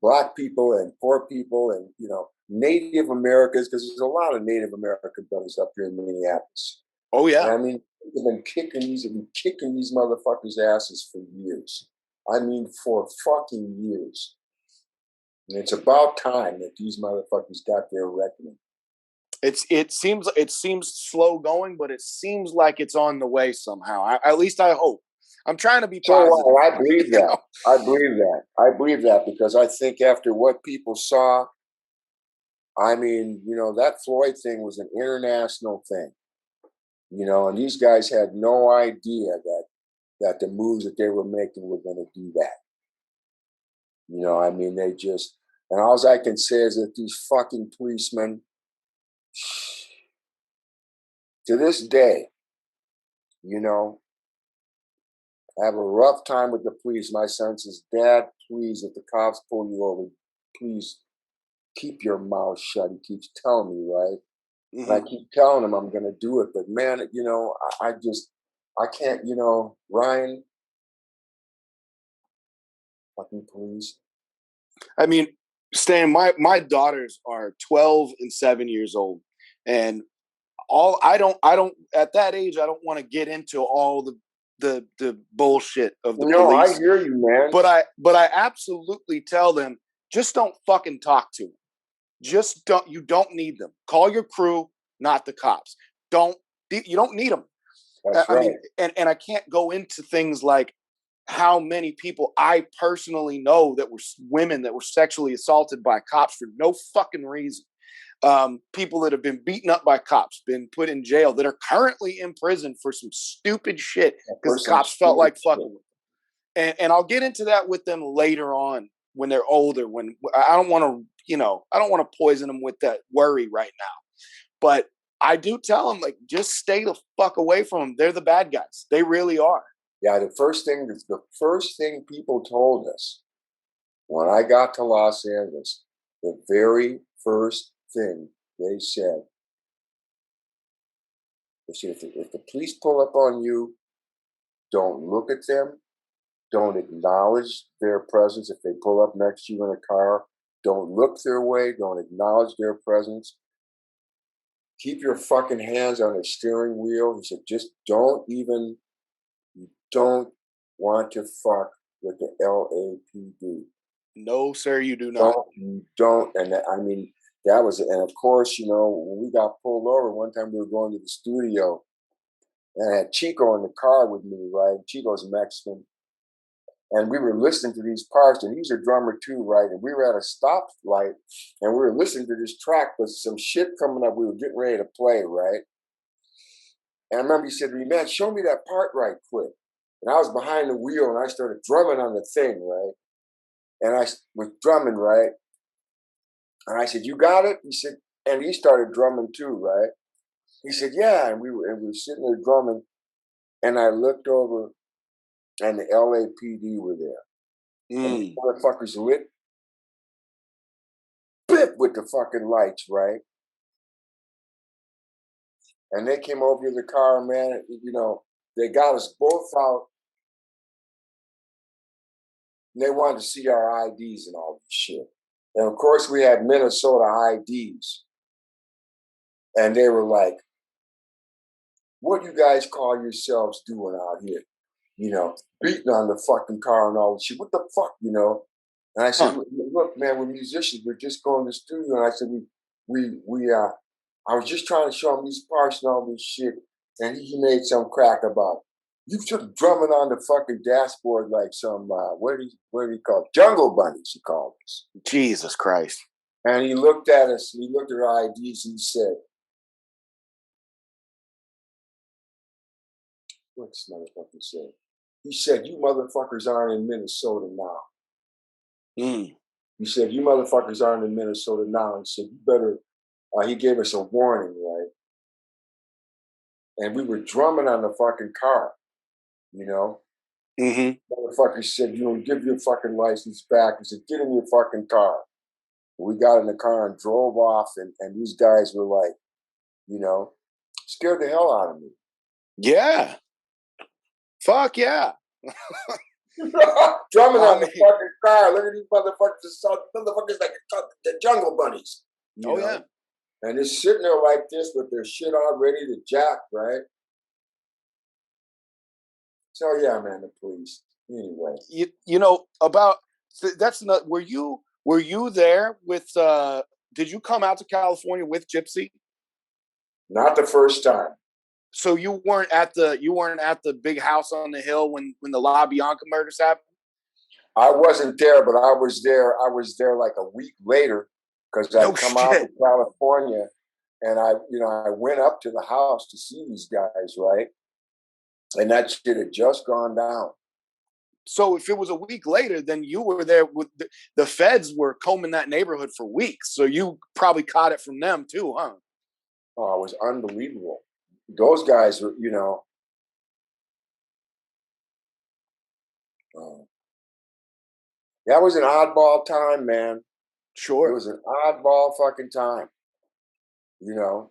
Black people and poor people and, you know, Native Americans, because there's a lot of Native American brothers up here in Minneapolis. Oh, yeah. And I mean, they've been kicking these motherfuckers' asses for years. I mean, for fucking years. And it's about time that these motherfuckers got their reckoning. It seems slow going, but it seems like it's on the way somehow. At least I hope. I'm trying to be positive. So I believe that. I believe that because I think after what people saw, I mean, you know, that Floyd thing was an international thing. You know, and these guys had no idea that the moves that they were making were going to do that. You know, I mean, they just, and all I can say is that these fucking policemen, to this day, you know, I have a rough time with the police. My son says, Dad, please, if the cops pull you over, please keep your mouth shut. He keeps telling me, right? And I keep telling him I'm going to do it. But man, you know, I can't, you know, Ryan, fucking police. I mean, Stan, my daughters are 12 and 7 years old. And I don't at that age, I don't want to get into all the bullshit of the police. No, I hear you, man. But I absolutely tell them, just don't fucking talk to them. Just don't. You don't need them. Call your crew, not the cops. You don't need them. That's right. Mean, and I can't go into things like how many people I personally know that were women that were sexually assaulted by cops for no fucking reason. People that have been beaten up by cops, been put in jail, that are currently in prison for some stupid shit because the cops felt like fucking with them. And I'll get into that with them later on when they're older. When I don't want to, you know, I don't want to poison them with that worry right now. But I do tell them, like, just stay the fuck away from them. They're the bad guys. They really are. Yeah, the first thing people told us when I got to Los Angeles, the very first thing they said, if the police pull up on you, don't look at them, don't acknowledge their presence. If they pull up next to you in a car, don't look their way, don't acknowledge their presence. Keep your fucking hands on the steering wheel. He said, just don't want to fuck with the LAPD. No, sir, you do not. You don't. And I mean, that was, and of course, you know, when we got pulled over, one time we were going to the studio and I had Chico in the car with me, right? Chico's Mexican. And we were listening to these parts, and he's a drummer too, right? And we were at a stoplight, and we were listening to this track with some shit coming up. We were getting ready to play, right? And I remember he said to me, man, show me that part right quick. And I was behind the wheel and I started drumming on the thing, right? And I was drumming, right? And I said, you got it? He said, and he started drumming too, right? He said, yeah. And we were sitting there drumming. And I looked over and the LAPD were there. And the motherfuckers lit blip with the fucking lights, right? And they came over to the car, man. You know, they got us both out. And they wanted to see our IDs and all this shit. And of course, we had Minnesota IDs. And they were like, what you guys call yourselves doing out here? You know, beating on the fucking car and all this shit. What the fuck, you know? And I said, look, man, we're musicians. We're just going to the studio. And I said, I was just trying to show him these parts and all this shit. And he made some crack about it. You took drumming on the fucking dashboard like some, what did he call it? Jungle bunnies, he called us. Jesus Christ. And he looked at us, and he looked at our IDs, and he said, what this motherfucker said? He said, you motherfuckers aren't in Minnesota now. He said, you motherfuckers aren't in Minnesota now. He said, you better, he gave us a warning, right? And we were drumming on the fucking car, you know? Motherfucker said, you know, give your fucking license back. He said, get in your fucking car. We got in the car and drove off, and these guys were like, you know, scared the hell out of me. Yeah. Fuck yeah. Drumming on the fucking car. Look at these motherfuckers like the jungle bunnies. You know? Yeah. And they're sitting there like this with their shit all ready to jack, right? So yeah, man, the police. Anyway. You know, about that's not were you there with did you come out to California with Gypsy? Not the first time. So you weren't at the big house on the hill when the La Bianca murders happened? I wasn't there, but I was there. I was there like a week later because I'd come out to California, and I went up to the house to see these guys, right? And that shit had just gone down. So if it was a week later, then you were there with the feds were combing that neighborhood for weeks. So you probably caught it from them too, huh? Oh, it was unbelievable. Those guys were, you know, that was an oddball time, man. Sure. It was an oddball fucking time, you know.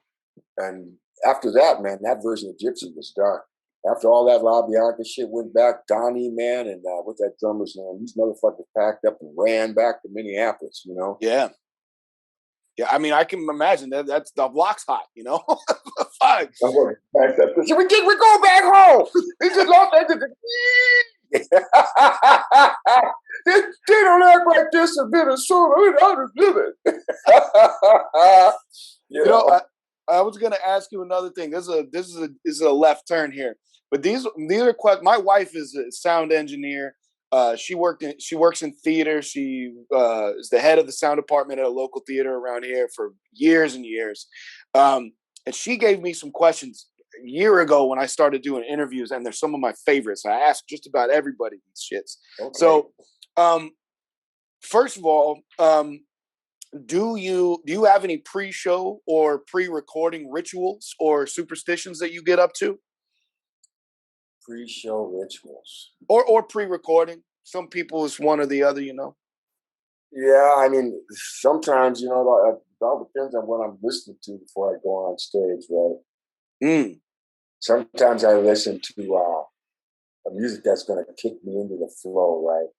And after that, man, that version of Gypsy was done. After all that La Bianca shit went back, Donnie, man, and with that drummer's name, these motherfuckers packed up and ran back to Minneapolis, you know? Yeah. Yeah, I mean, I can imagine that's the block's hot, you know? Fuck. We're going back home. It's just lost they don't act like this in Minnesota. I'm living. You know, I was going to ask you another thing. This is a left turn here, but these are questions. My wife is a sound engineer. She works in theater. She is the head of the sound department at a local theater around here for years and years. And she gave me some questions a year ago when I started doing interviews, and they're some of my favorites. I ask just about everybody these shits. Okay. So, first of all, do you have any pre-show or pre-recording rituals or superstitions that you get up to? Pre-show rituals or pre-recording. Some people is one or the other, you know. Yeah, I mean, sometimes, you know, it all depends on what I'm listening to before I go on stage, right? Sometimes I listen to a music that's going to kick me into the flow, right?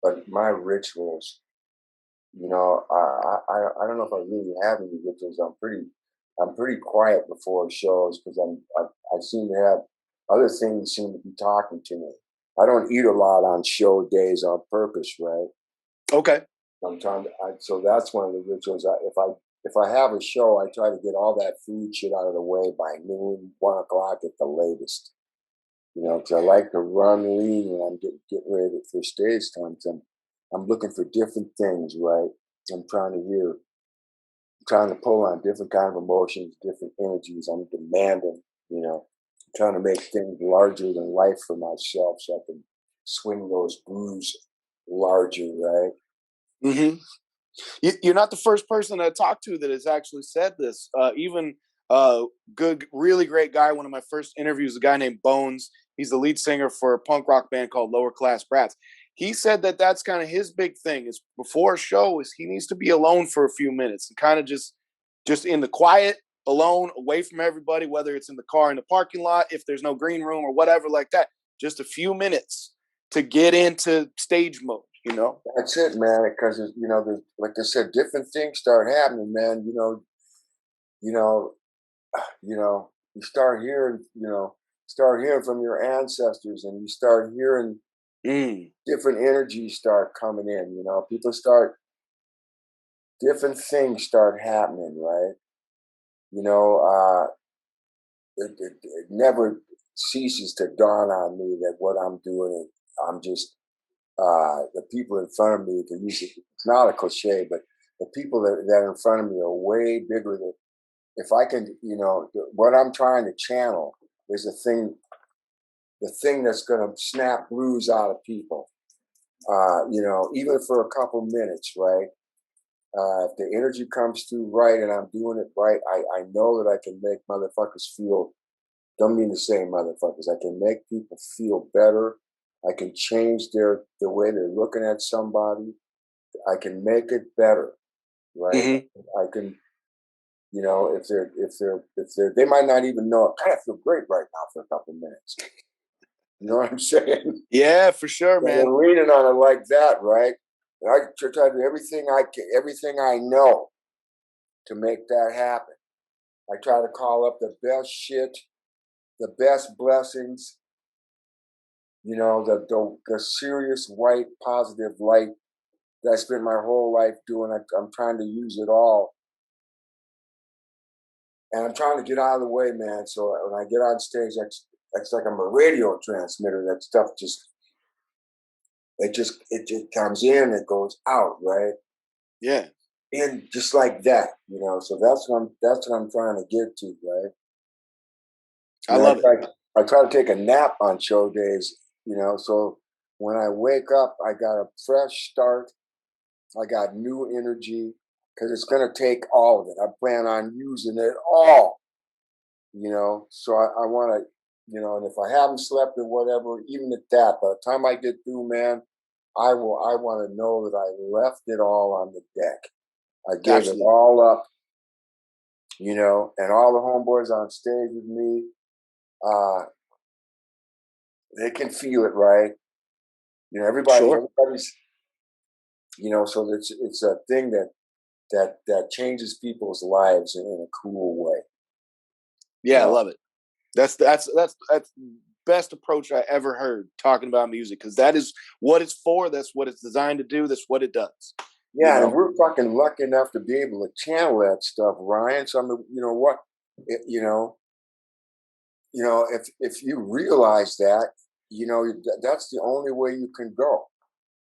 But my rituals, you know, I don't know if I really have any rituals. I'm pretty quiet before shows because I seem to have other things seem to be talking to me. I don't eat a lot on show days on purpose, right? Okay. Sometimes, so that's one of the rituals. If I have a show, I try to get all that food shit out of the way by noon, 1 o'clock at the latest. You know, because I like to run lean when I'm getting ready for stage time. I'm looking for different things, right? I'm trying to hear trying to pull on different kind of emotions, different energies. I'm demanding, you know, trying to make things larger than life for myself so I can swing those blues larger, right? Hmm. You're not the first person I talked to that has actually said this. Even good, really great guy. One of my first interviews, a guy named Bones. He's the lead singer for a punk rock band called Lower Class Brats. He said that that's kind of his big thing. Is before a show, is he needs to be alone for a few minutes and kind of just in the quiet, alone, away from everybody. Whether it's in the car, in the parking lot, if there's no green room or whatever like that. Just a few minutes to get into stage mode. You know. That's it, man. Because you know, like I said, different things start happening, man. You know, you start hearing, start hearing from your ancestors, and you start hearing different energies start coming in. You know, people start different things start happening, right? You know, it never ceases to dawn on me that what I'm doing, I'm just the people in front of me. To use it, it's not a cliche, but the people that are in front of me are way bigger than. If I can, what I'm trying to channel is the thing that's going to snap blues out of people. Even for a couple minutes, right? If the energy comes through right and I'm doing it right, I know that I can make motherfuckers feel. Don't mean to say motherfuckers. I can make people feel better. I can change the way they're looking at somebody. I can make it better, right? Mm-hmm. I can, if they're, they might not even know. I kind of feel great right now for a couple minutes. You know what I'm saying? Yeah, for sure, So man. they're leaning on it like that, right? And I try to do everything I know to make that happen. I try to call up the best shit, the best blessings, the serious white positive light that I spent my whole life doing. I'm trying to use it all. And I'm trying to get out of the way, man. So when I get on stage, that's like I'm a radio transmitter. That stuff it just comes in, it goes out, right? Yeah. And just like that, So that's what I'm trying to get to, right? I love it. I try to take a nap on show days, so when I wake up, I got a fresh start. I got new energy because it's going to take all of it. I plan on using it all, So I want to, and if I haven't slept or whatever, even at that, by the time I get through, man, I want to know that I left it all on the deck. I gave Absolutely. it all up, and all the homeboys on stage with me, they can feel it, right? Everybody's, so it's a thing that changes people's lives in a cool way. Yeah, I love it. That's best approach I ever heard talking about music, because that is what it's for. That's what it's designed to do. That's what it does. Yeah, and we're fucking lucky enough to be able to channel that stuff, Ryan. So you know what, if you realize that, that's the only way you can go.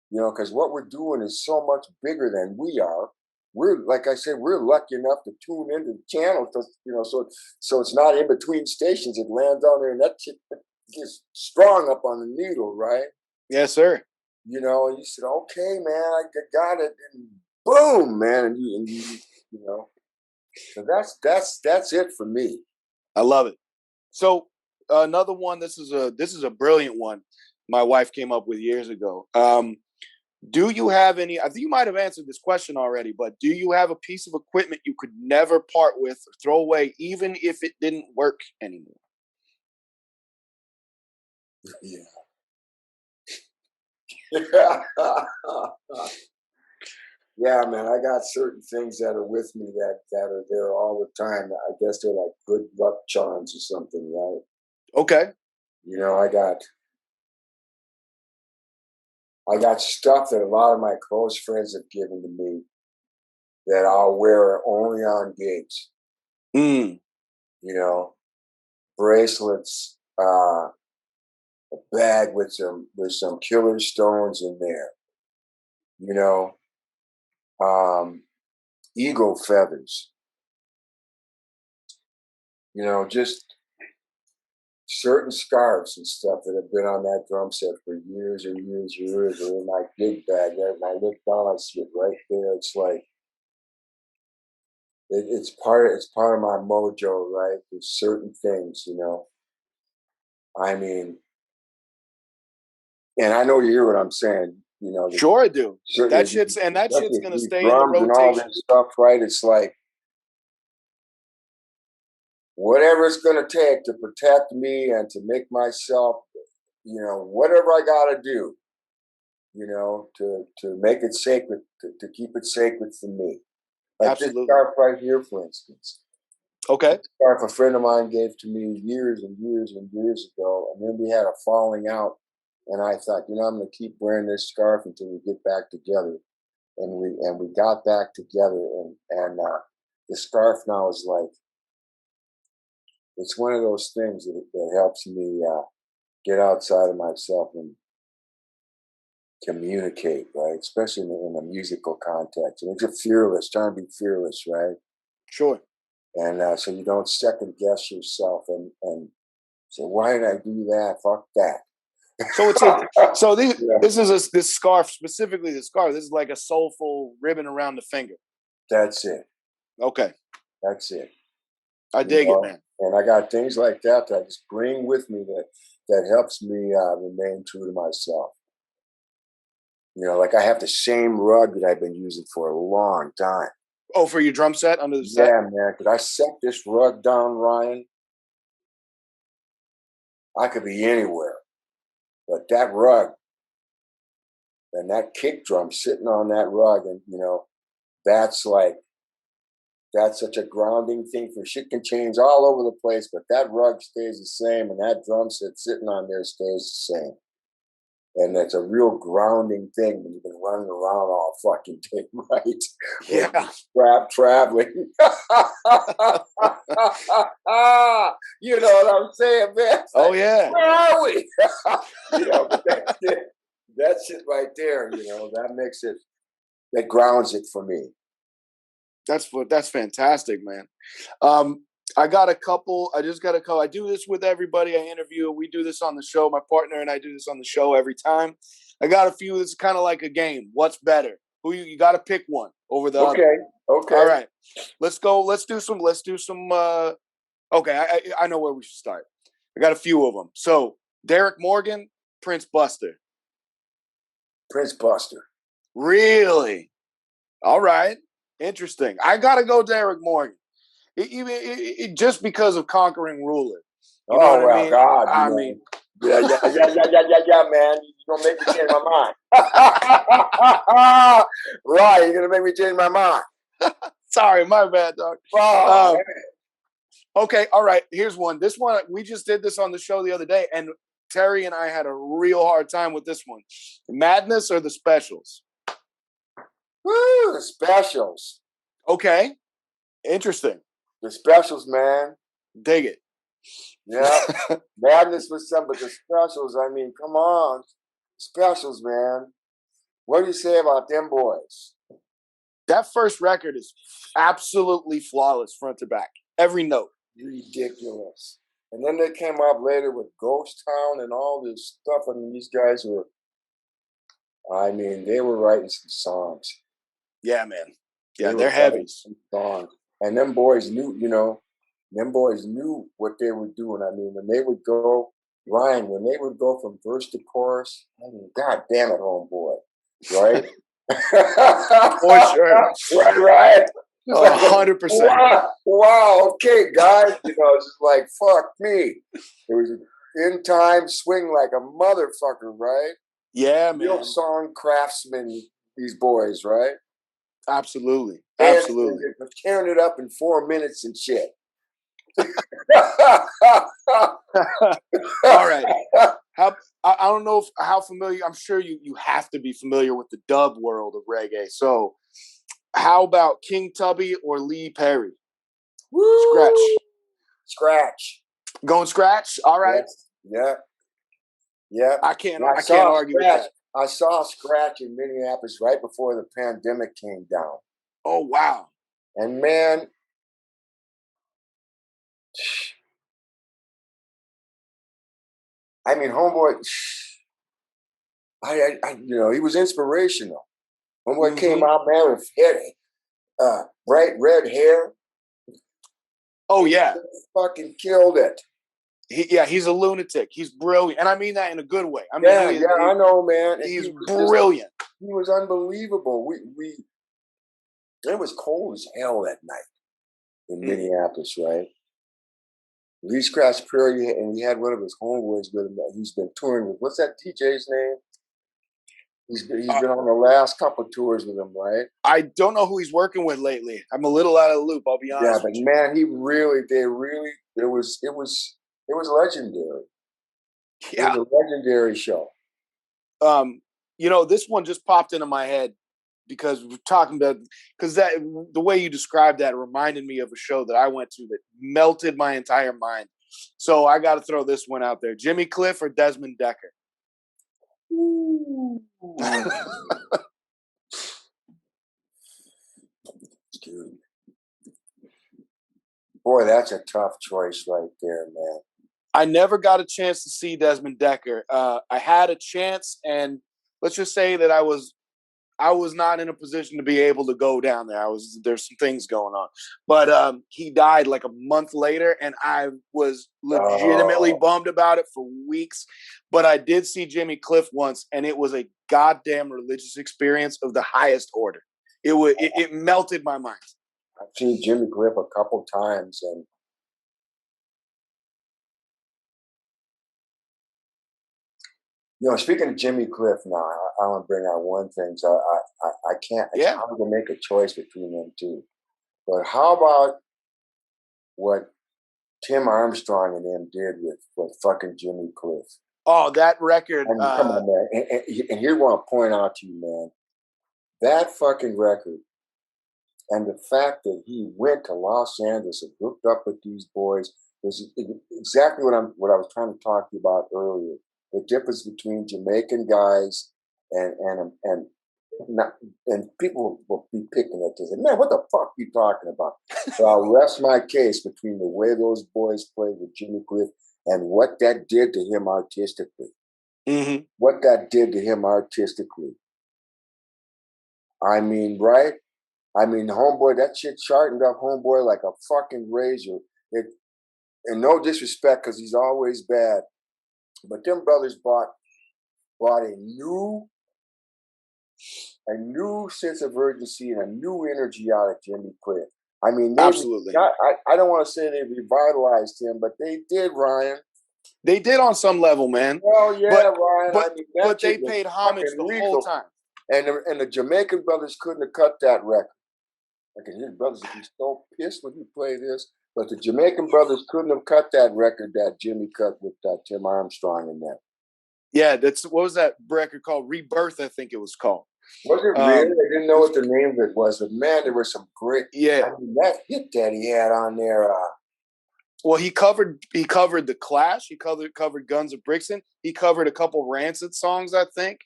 Because what we're doing is so much bigger than we are. We're, like I said, we're lucky enough to tune into the channel, so it's not in between stations. It lands on there, and that shit gets strong up on the needle, right? Yes, sir. And you said, "Okay, man, I got it," and boom, man, and you So that's it for me. I love it. So another one. This is a brilliant one. My wife came up with years ago. Do you have any? I think you might have answered this question already, but do you have a piece of equipment you could never part with or throw away, even if it didn't work anymore? Yeah. Yeah, man, I got certain things that are with me that are there all the time. I guess they're like good luck charms or something, right? Okay. I got stuff that a lot of my close friends have given to me that I'll wear only on gigs. Bracelets, a bag with some killer stones in there. Eagle feathers. just certain scarves and stuff that have been on that drum set for years and years and years are in my gig bag there. And I look down, I see it right there. It's like it's part of my mojo, right? There's certain things, I mean, and I know you hear what I'm saying. Sure I do. That shit's especially gonna these stay in the drums and all rotation. this stuff, right? It's like whatever it's going to take to protect me and to make myself, whatever I got to do, to make it sacred, to keep it sacred for me. Like this Absolutely. scarf right here, for instance. Okay. This scarf a friend of mine gave to me years and years and years ago, and then we had a falling out. And I thought, I'm going to keep wearing this scarf until we get back together. And we got back together, and the scarf now is like, it's one of those things that helps me get outside of myself and communicate, right? Especially in a musical context. And you're fearless, trying to be fearless, right? Sure. And so you don't second guess yourself and say, why did I do that? Fuck that. So this scarf, specifically the scarf, this is like a soulful ribbon around the finger. That's it. Okay. That's it. I dig it, man. And I got things like that I just bring with me that helps me remain true to myself. Like I have the same rug that I've been using for a long time. Oh, for your drum set under the set? Yeah, man. Could I set this rug down, Ryan? I could be anywhere. But that rug and that kick drum sitting on that rug, and that's such a grounding thing. For shit can change all over the place, but that rug stays the same, and that drum set sitting on there stays the same. And that's a real grounding thing when you've been running around all fucking day, right? Yeah. Traveling. You know what I'm saying, man? Oh, yeah. Where are we? But that's it right there, that makes it, that grounds it for me. That's fantastic, man. I just got a couple. I do this with everybody I interview. We do this on the show. My partner and I do this on the show every time. I got a few. It's kind of like a game. What's better? Who you got to pick one over the other. Okay. All right. Let's go. Let's do some. Okay. I know where we should start. I got a few of them. So Derek Morgan, Prince Buster. Prince Buster. Really? All right. Interesting. I got to go Derek Morgan. Just because of Conquering Ruler. You know what I mean? God. I mean, yeah, man. You're going to make me change my mind. Right, you're going to make me change my mind. Sorry, my bad, dog. Okay, all right. Here's one. This one, we just did this on the show the other day, and Terry and I had a real hard time with this one. Madness or the Specials? Woo, the Specials. Okay. Interesting. The Specials, man. Dig it. Yeah. Madness was some, but the Specials, I mean, come on. Specials, man. What do you say about them boys? That first record is absolutely flawless front to back. Every note. Ridiculous. And then they came up later with Ghost Town and all this stuff. I mean, these guys they were writing some songs. Yeah, man. Yeah, they're heavy. Songs. And them boys knew, what they were doing. I mean, when they would go, Ryan, when they would go from verse to chorus, I mean, God damn it, homeboy. Right? For sure. Right. 100%. Wow. Okay, guys. It's just like, fuck me. It was in time swing like a motherfucker, right? Yeah, man. Real song craftsmen, these boys, right? Absolutely. And Absolutely. they're tearing it up in 4 minutes and shit. All right. I don't know how familiar. I'm sure you have to be familiar with the dub world of reggae. So, how about King Tubby or Lee Perry? Woo! Scratch. Going Scratch. All right. Yes. Yeah. I can't argue with that. I saw Scratch in Minneapolis right before the pandemic came down. Oh wow! And man, I mean, homeboy, he was inspirational. Homeboy came out, man, with bright red hair. Oh yeah, Fucking killed it. He's a lunatic. He's brilliant, and I mean that in a good way. I mean, I know, man. He's brilliant. He was unbelievable. It was cold as hell that night in Minneapolis, right? Lee Scratch Perry, and he had one of his homeboys with him that he's been touring with. What's that DJ's name? He's been on the last couple of tours with him, right? I don't know who he's working with lately. I'm a little out of the loop. I'll be honest. Yeah, but man, it was legendary. Yeah, it was a legendary show. This one just popped into my head because we're talking about that the way you described that reminded me of a show that I went to that melted my entire mind. So I got to throw this one out there: Jimmy Cliff or Desmond Decker. Dude. Boy, that's a tough choice right there, man. I never got a chance to see Desmond Decker. I had a chance, and let's just say that I was not in a position to be able to go down there. There's some things going on, but he died like a month later, and I was legitimately bummed about it for weeks. But I did see Jimmy Cliff once, and it was a goddamn religious experience of the highest order. It melted my mind. I've seen Jimmy Cliff a couple times, and speaking of Jimmy Cliff now, I want to bring out one thing. So I can't. It's hard to make a choice between them two. But how about what Tim Armstrong and them did with fucking Jimmy Cliff? Oh, that record! I mean, come on, man. And here's what I want to point out to you, man. That fucking record, and the fact that he went to Los Angeles and hooked up with these boys was exactly what I was trying to talk to you about earlier. The difference between Jamaican guys and people will be picking at this. Man, what the fuck are you talking about? So I'll rest my case between the way those boys played with Jimmy Cliff and what that did to him artistically. Mm-hmm. What that did to him artistically. I mean, right? I mean, homeboy, that shit sharpened up homeboy like a fucking razor. And no disrespect, because he's always bad. But them brothers brought a new sense of urgency and a new energy out of Jimmy Cliff. I mean, absolutely. I don't want to say they revitalized him, but they did, Ryan. They did on some level, man. Well, yeah, Ryan. But they paid homage the whole time. And the Jamaican brothers couldn't have cut that record. Like his brothers would be so pissed when he played this. But the Jamaican brothers couldn't have cut that record that Jimmy cut with Tim Armstrong in that. Yeah, what was that record called? Rebirth, I think it was called. Was it really? I didn't know what the name of it was, but man, there were some great. Yeah, I mean, that hit that he had on there. Well, he covered the Clash. He covered Guns of Brixton. He covered a couple Rancid songs, I think.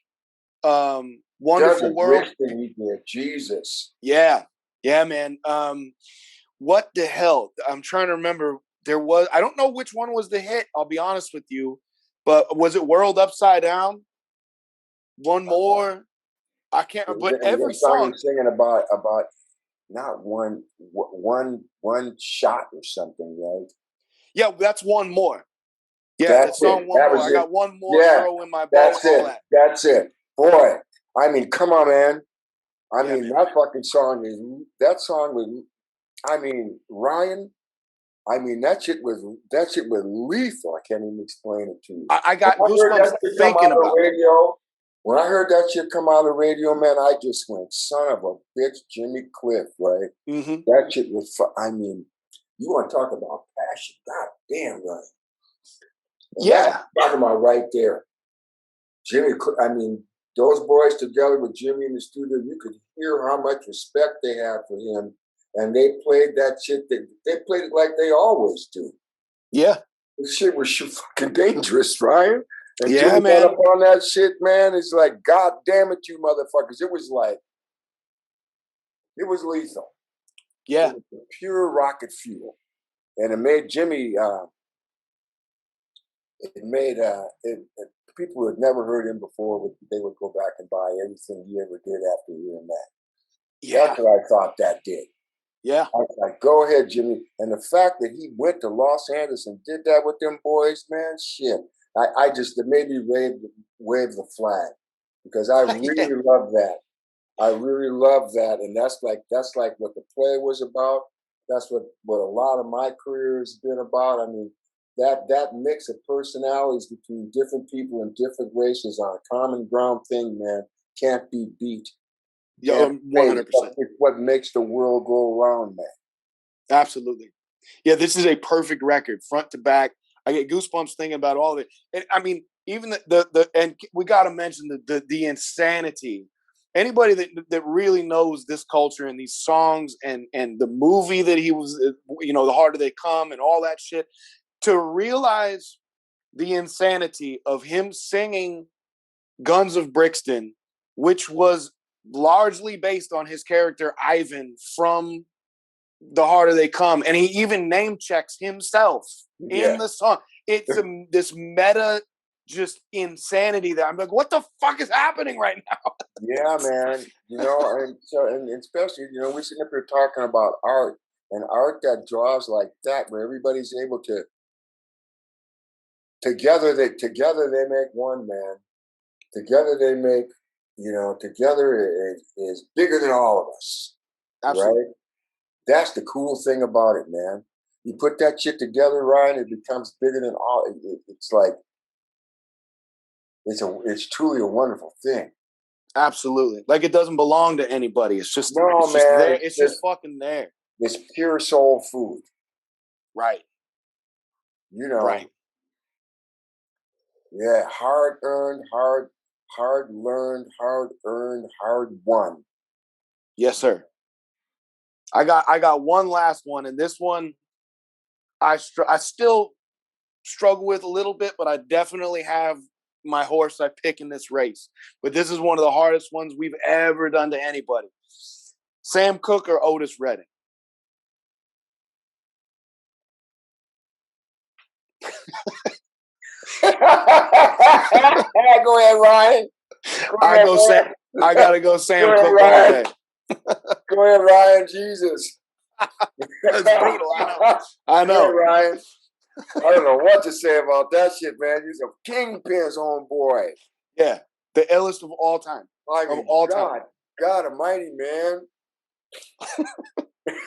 Wonderful World. Brixton, he did. Jesus. Yeah, man. What the hell? I'm trying to remember. I don't know which one was the hit. I'll be honest with you, but was it World Upside Down? One More. I can't. But every song singing about not one shot or something, right? Yeah, that's One More. Yeah, that song One More. I got one more arrow in my bow. That's it. That's it. Boy, I mean, come on, man. I mean, that fucking song was. I mean, Ryan. I mean, that shit was lethal. I can't even explain it to you. I got goosebumps thinking about it. When I heard that shit come out of the radio, man, I just went, son of a bitch, Jimmy Cliff, right? Mm-hmm. That shit was, I mean, you want to talk about passion. God damn, right. And that's talking about right there. Jimmy Cliff, I mean, those boys together with Jimmy in the studio, you could hear how much respect they had for him. And they played that shit, they played it like they always do. Yeah. This shit was fucking dangerous, Ryan. And yeah, man. Got up on that shit, man. It's like, God damn it, you motherfuckers. It was lethal. Yeah. It was pure rocket fuel. And it made Jimmy, it made people who had never heard him before they would go back and buy everything he ever did after hearing that. Yeah. That's what I thought that did. Yeah. I was like, go ahead, Jimmy. And the fact that he went to Los Angeles and did that with them boys, man, shit. It made me wave the flag because I really love that. I really love that. And that's like what the play was about. That's what a lot of my career has been about. I mean, that mix of personalities between different people and different races on a common ground thing, man, can't be beat. Yeah, 100%. It's what makes the world go around, man. Absolutely. Yeah, this is a perfect record, front to back. I get goosebumps thinking about all of it. And I mean, even and we got to mention the insanity. Anybody that really knows this culture and these songs and the movie that he was, The Harder They Come and all that shit, to realize the insanity of him singing Guns of Brixton, which was largely based on his character Ivan from The Harder They Come, and he even name checks himself in the song. It's this meta, just insanity that I'm like, what the fuck is happening right now? Yeah, man. And especially, we're sitting up here talking about art and art that draws like that, where everybody's able to together they make one, man. Together they make, together is bigger than all of us. Absolutely. Right? That's the cool thing about it, man. You put that shit together, Ryan, it becomes bigger than all. It's like it's truly a wonderful thing. Absolutely. Like it doesn't belong to anybody. It's just man. There. It's just fucking there. It's pure soul food. Right. Right. Yeah, hard earned, hard learned, hard earned, hard won. Yes, sir. I got one last one, and this one I still struggle with a little bit, but I definitely have my horse I pick in this race. But this is one of the hardest ones we've ever done to anybody. Sam Cooke or Otis Redding? Go ahead, Ryan. I gotta go Sam Cooke all day. Go ahead, Ryan. Jesus. That's brutal. I know. Go ahead, Ryan. I don't know what to say about that shit, man. He's a kingpin's own boy. Yeah, the illest of all time. Time. God almighty, man.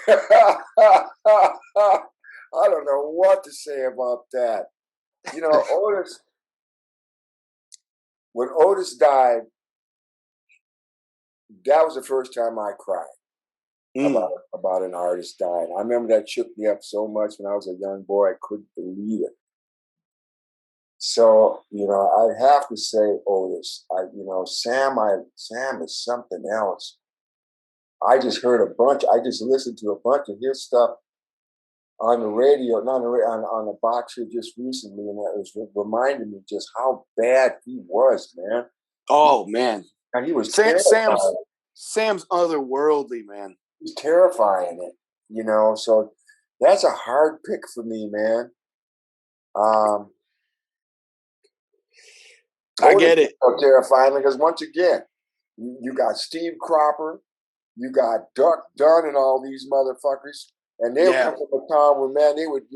I don't know what to say about that. Otis, when Otis died, that was the first time I cried about an artist dying. I remember that shook me up so much when I was a young boy. I couldn't believe it. So, I have to say Otis. Sam is something else. I just listened to a bunch of his stuff on the radio, not on the box here just recently, and that was reminding me just how bad he was, man. Oh man, and he was Sam's otherworldly, man. He's terrifying it, So that's a hard pick for me, man. I get it. So terrifying because once again, you got Steve Cropper, you got Duck Dunn, and all these motherfuckers. And they would come from a town where, man, they would,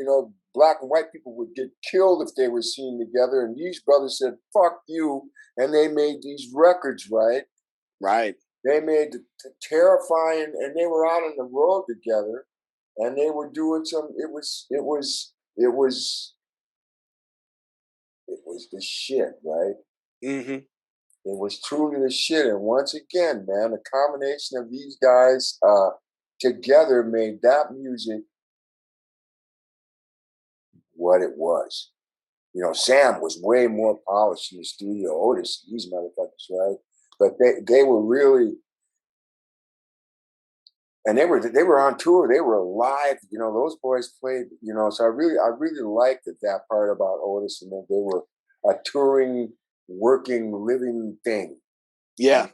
black and white people would get killed if they were seen together. And these brothers said, fuck you. And they made these records, right? Right. They made the terrifying, and they were out on the road together. And they were doing it was the shit, right? Mm-hmm. It was truly the shit. And once again, man, the combination of these guys, together made that music what it was. Sam was way more polished in the studio. Otis, these motherfuckers, right? But they were really, and they were on tour. They were live. Those boys played. So I really liked that part about Otis, and that they were a touring, working, living thing. Yeah.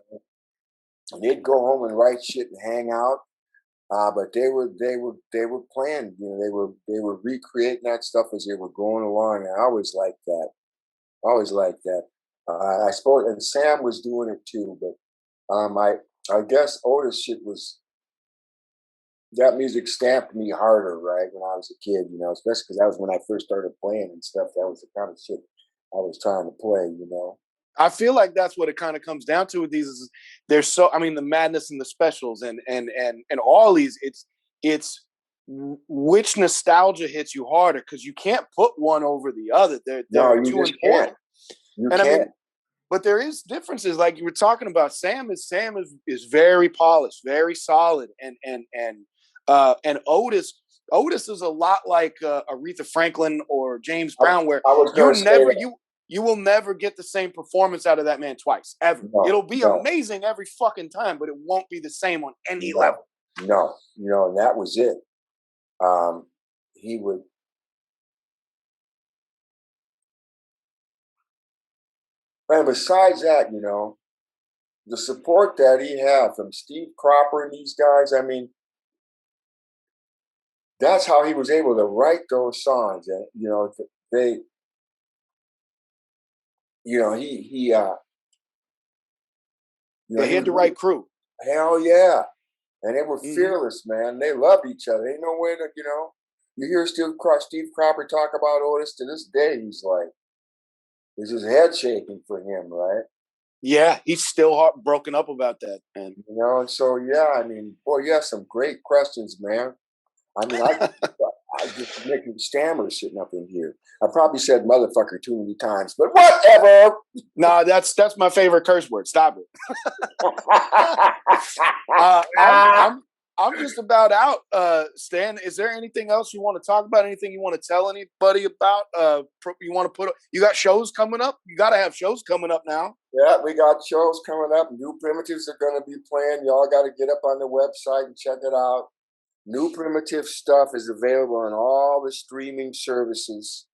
And they'd go home and write shit and hang out. But they were playing. You know, they were recreating that stuff as they were going along. And I always liked that. I always liked that. I suppose, and Sam was doing it too. But I guess Otis shit was that music stamped me harder, right, when I was a kid. You know, especially because that was when I first started playing and stuff. That was the kind of shit I was trying to play. You know. I feel like that's what it kind of comes down to with these. Is there's so, I mean, the madness and the specials and all these. It's which nostalgia hits you harder because you can't put one over the other. They're No, you too just important. can't. You And I can't. mean, but there is differences. Like you were talking about, Sam is very polished, very solid, and Otis is a lot like Aretha Franklin or James Brown, where I was you going to say that. you will never get the same performance out of that man twice, ever. No, It'll be no, amazing every fucking time, but it won't be the same on any no, level. no. You know, and that was it. He would, and besides that, you know, the support that he had from Steve Cropper and these guys, I mean, that's how he was able to write those songs. And, you know, they, you know, you know, They he had was the right crew. hell yeah. And they were Mm-hmm. fearless, man. They loved each other. Ain't no way to, you know, you hear Steve Cropper talk about Otis to this day. He's like, it's his head shaking for him, right? Yeah, he's still broken up about that, man. You know, and so yeah, I mean, boy, you have some great questions, man. I mean, I just making stammers sitting up in here. I probably said motherfucker too many times, but whatever. Nah, that's my favorite curse word. Stop it. I'm just about out. Stan, is there anything else you want to talk about? Anything you want to tell anybody about? You want to you got shows coming up? You got to have shows coming up now. Yeah, we got shows coming up. New Primitives are going to be playing. Y'all got to get up on the website and check it out. New Primitive stuff is available on all the streaming services.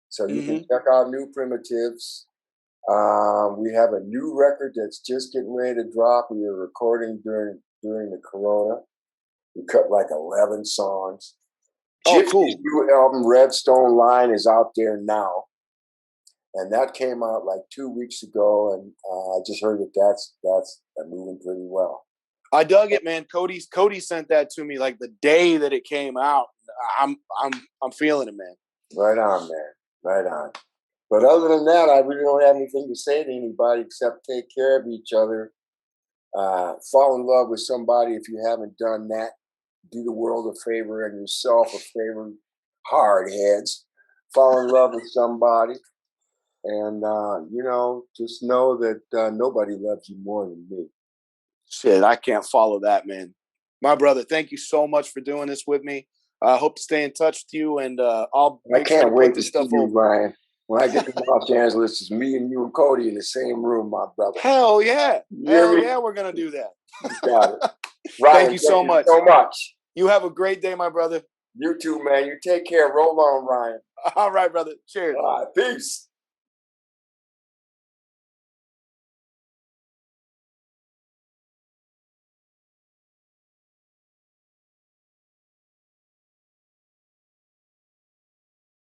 So you can check out New Primitives. We have a new record that's just getting ready to drop. We were recording during the Corona. We cut like 11 songs. Gypsy's new album, Redstone Line, is out there now. And that came out like 2 weeks ago. And I just heard that's moving pretty well. I dug it, man. Cody sent that to me like the day that it came out. I'm feeling it, man. Right on, man. Right on. But other than that, I really don't have anything to say to anybody except take care of each other. Fall in love with somebody if you haven't done that. Do the world a favor and yourself a favor. Hard heads. Fall in love with somebody. And, you know, just know that nobody loves you more than me. Shit, I can't follow that, man. My brother, thank you so much for doing this with me. I hope to stay in touch with you, and I can't wait to see you, Ryan. When I get to Los Angeles, it's me and you and Cody in the same room, my brother. Hell yeah. Hell yeah, we're going to do that. You got it. Ryan, thank you so much. So much. You have a great day, my brother. You too, man. You take care. Roll on, Ryan. All right, brother. Cheers. All right. Peace.